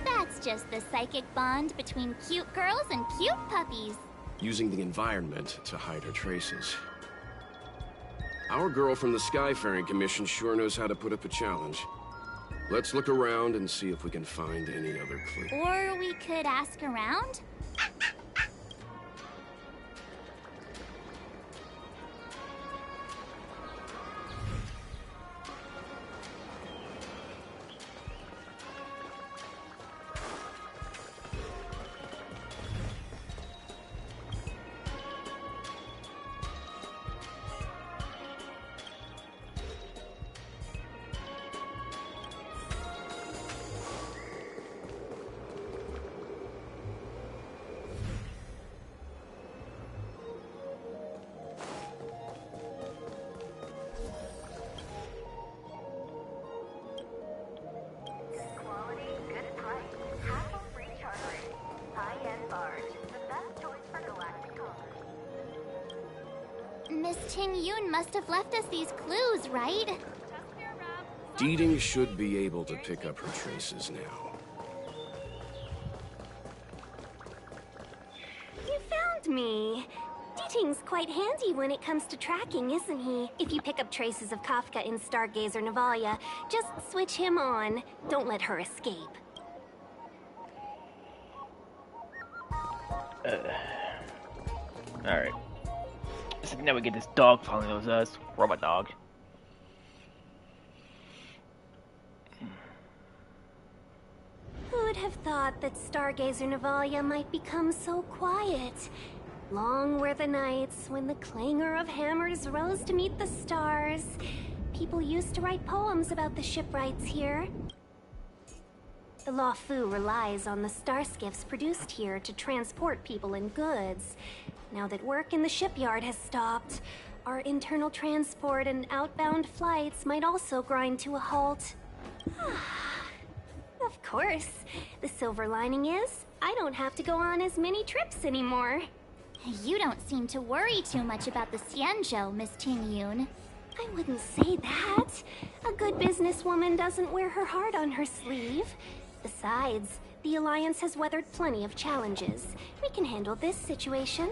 That's just the psychic bond between cute girls and cute puppies. Using the environment to hide her traces. Our girl from the Skyfaring Commission sure knows how to put up a challenge. Let's look around and see if we can find any other clue. Or we could ask around? Miss Ting Yun must have left us these clues, right? Deeding should be able to pick up her traces now. You found me. Deeting's quite handy when it comes to tracking, isn't he? If you pick up traces of Kafka in Stargazer Navalia, just switch him on. Don't let her escape. Alright. So now we get this dog following us. Robot dog. Who would have thought that Stargazer Navalia might become so quiet? Long were the nights when the clangor of hammers rose to meet the stars. People used to write poems about the shipwrights here. The Lafu relies on the starskiffs produced here to transport people and goods. Now that work in the shipyard has stopped, our internal transport and outbound flights might also grind to a halt. Of course. The silver lining is, I don't have to go on as many trips anymore. You don't seem to worry too much about the Xianzhou, Miss Ting Yun. I wouldn't say that. A good businesswoman doesn't wear her heart on her sleeve. Besides, the Alliance has weathered plenty of challenges. We can handle this situation.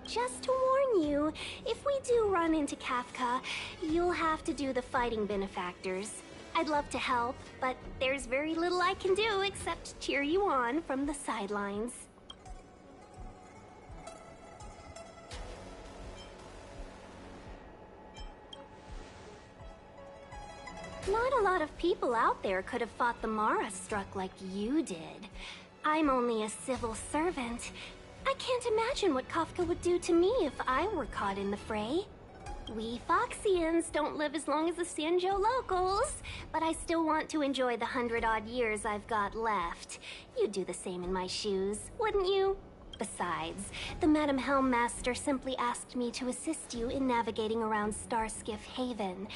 Just to warn you, if we do run into Kafka, you'll have to do the fighting benefactors. I'd love to help, but there's very little I can do except cheer you on from the sidelines. Not a lot of people out there could have fought the Mara struck like you did. I'm only a civil servant. I can't imagine what Kafka would do to me if I were caught in the fray. We Foxians don't live as long as the Xianzhou locals, but I still want to enjoy the 100-odd years I've got left. You'd do the same in my shoes, wouldn't you? Besides, the Madam Helmmaster simply asked me to assist you in navigating around Starskiff Haven.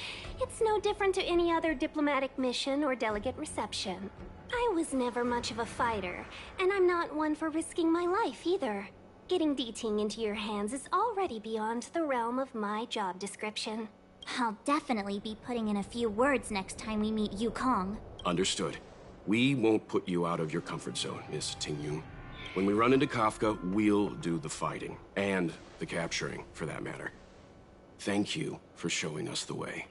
It's no different to any other diplomatic mission or delegate reception. I was never much of a fighter, and I'm not one for risking my life either. Getting Deeting into your hands is already beyond the realm of my job description. I'll definitely be putting in a few words next time we meet Yukong. Understood. We won't put you out of your comfort zone, Miss Ting Yun. When we run into Kafka, we'll do the fighting. And the capturing, for that matter. Thank you for showing us the way.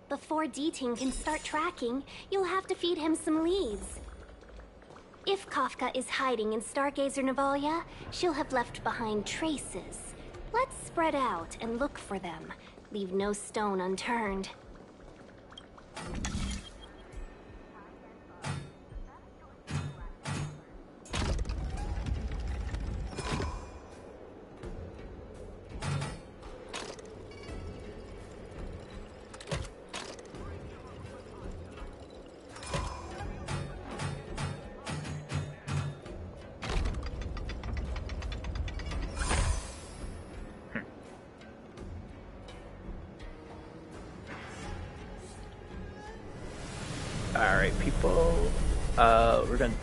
Before Deeting can start tracking, you'll have to feed him some leads. If Kafka is hiding in Stargazer Navalia, she'll have left behind traces. Let's spread out and look for them. Leave no stone unturned. Alright, people. We're gonna.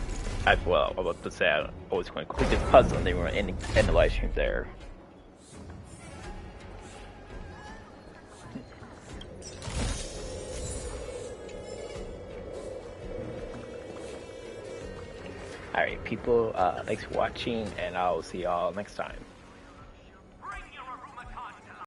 I was about to say I was going to complete this puzzle and then we're going to end the live stream there. Alright, people. Thanks for watching, and I'll see y'all next time.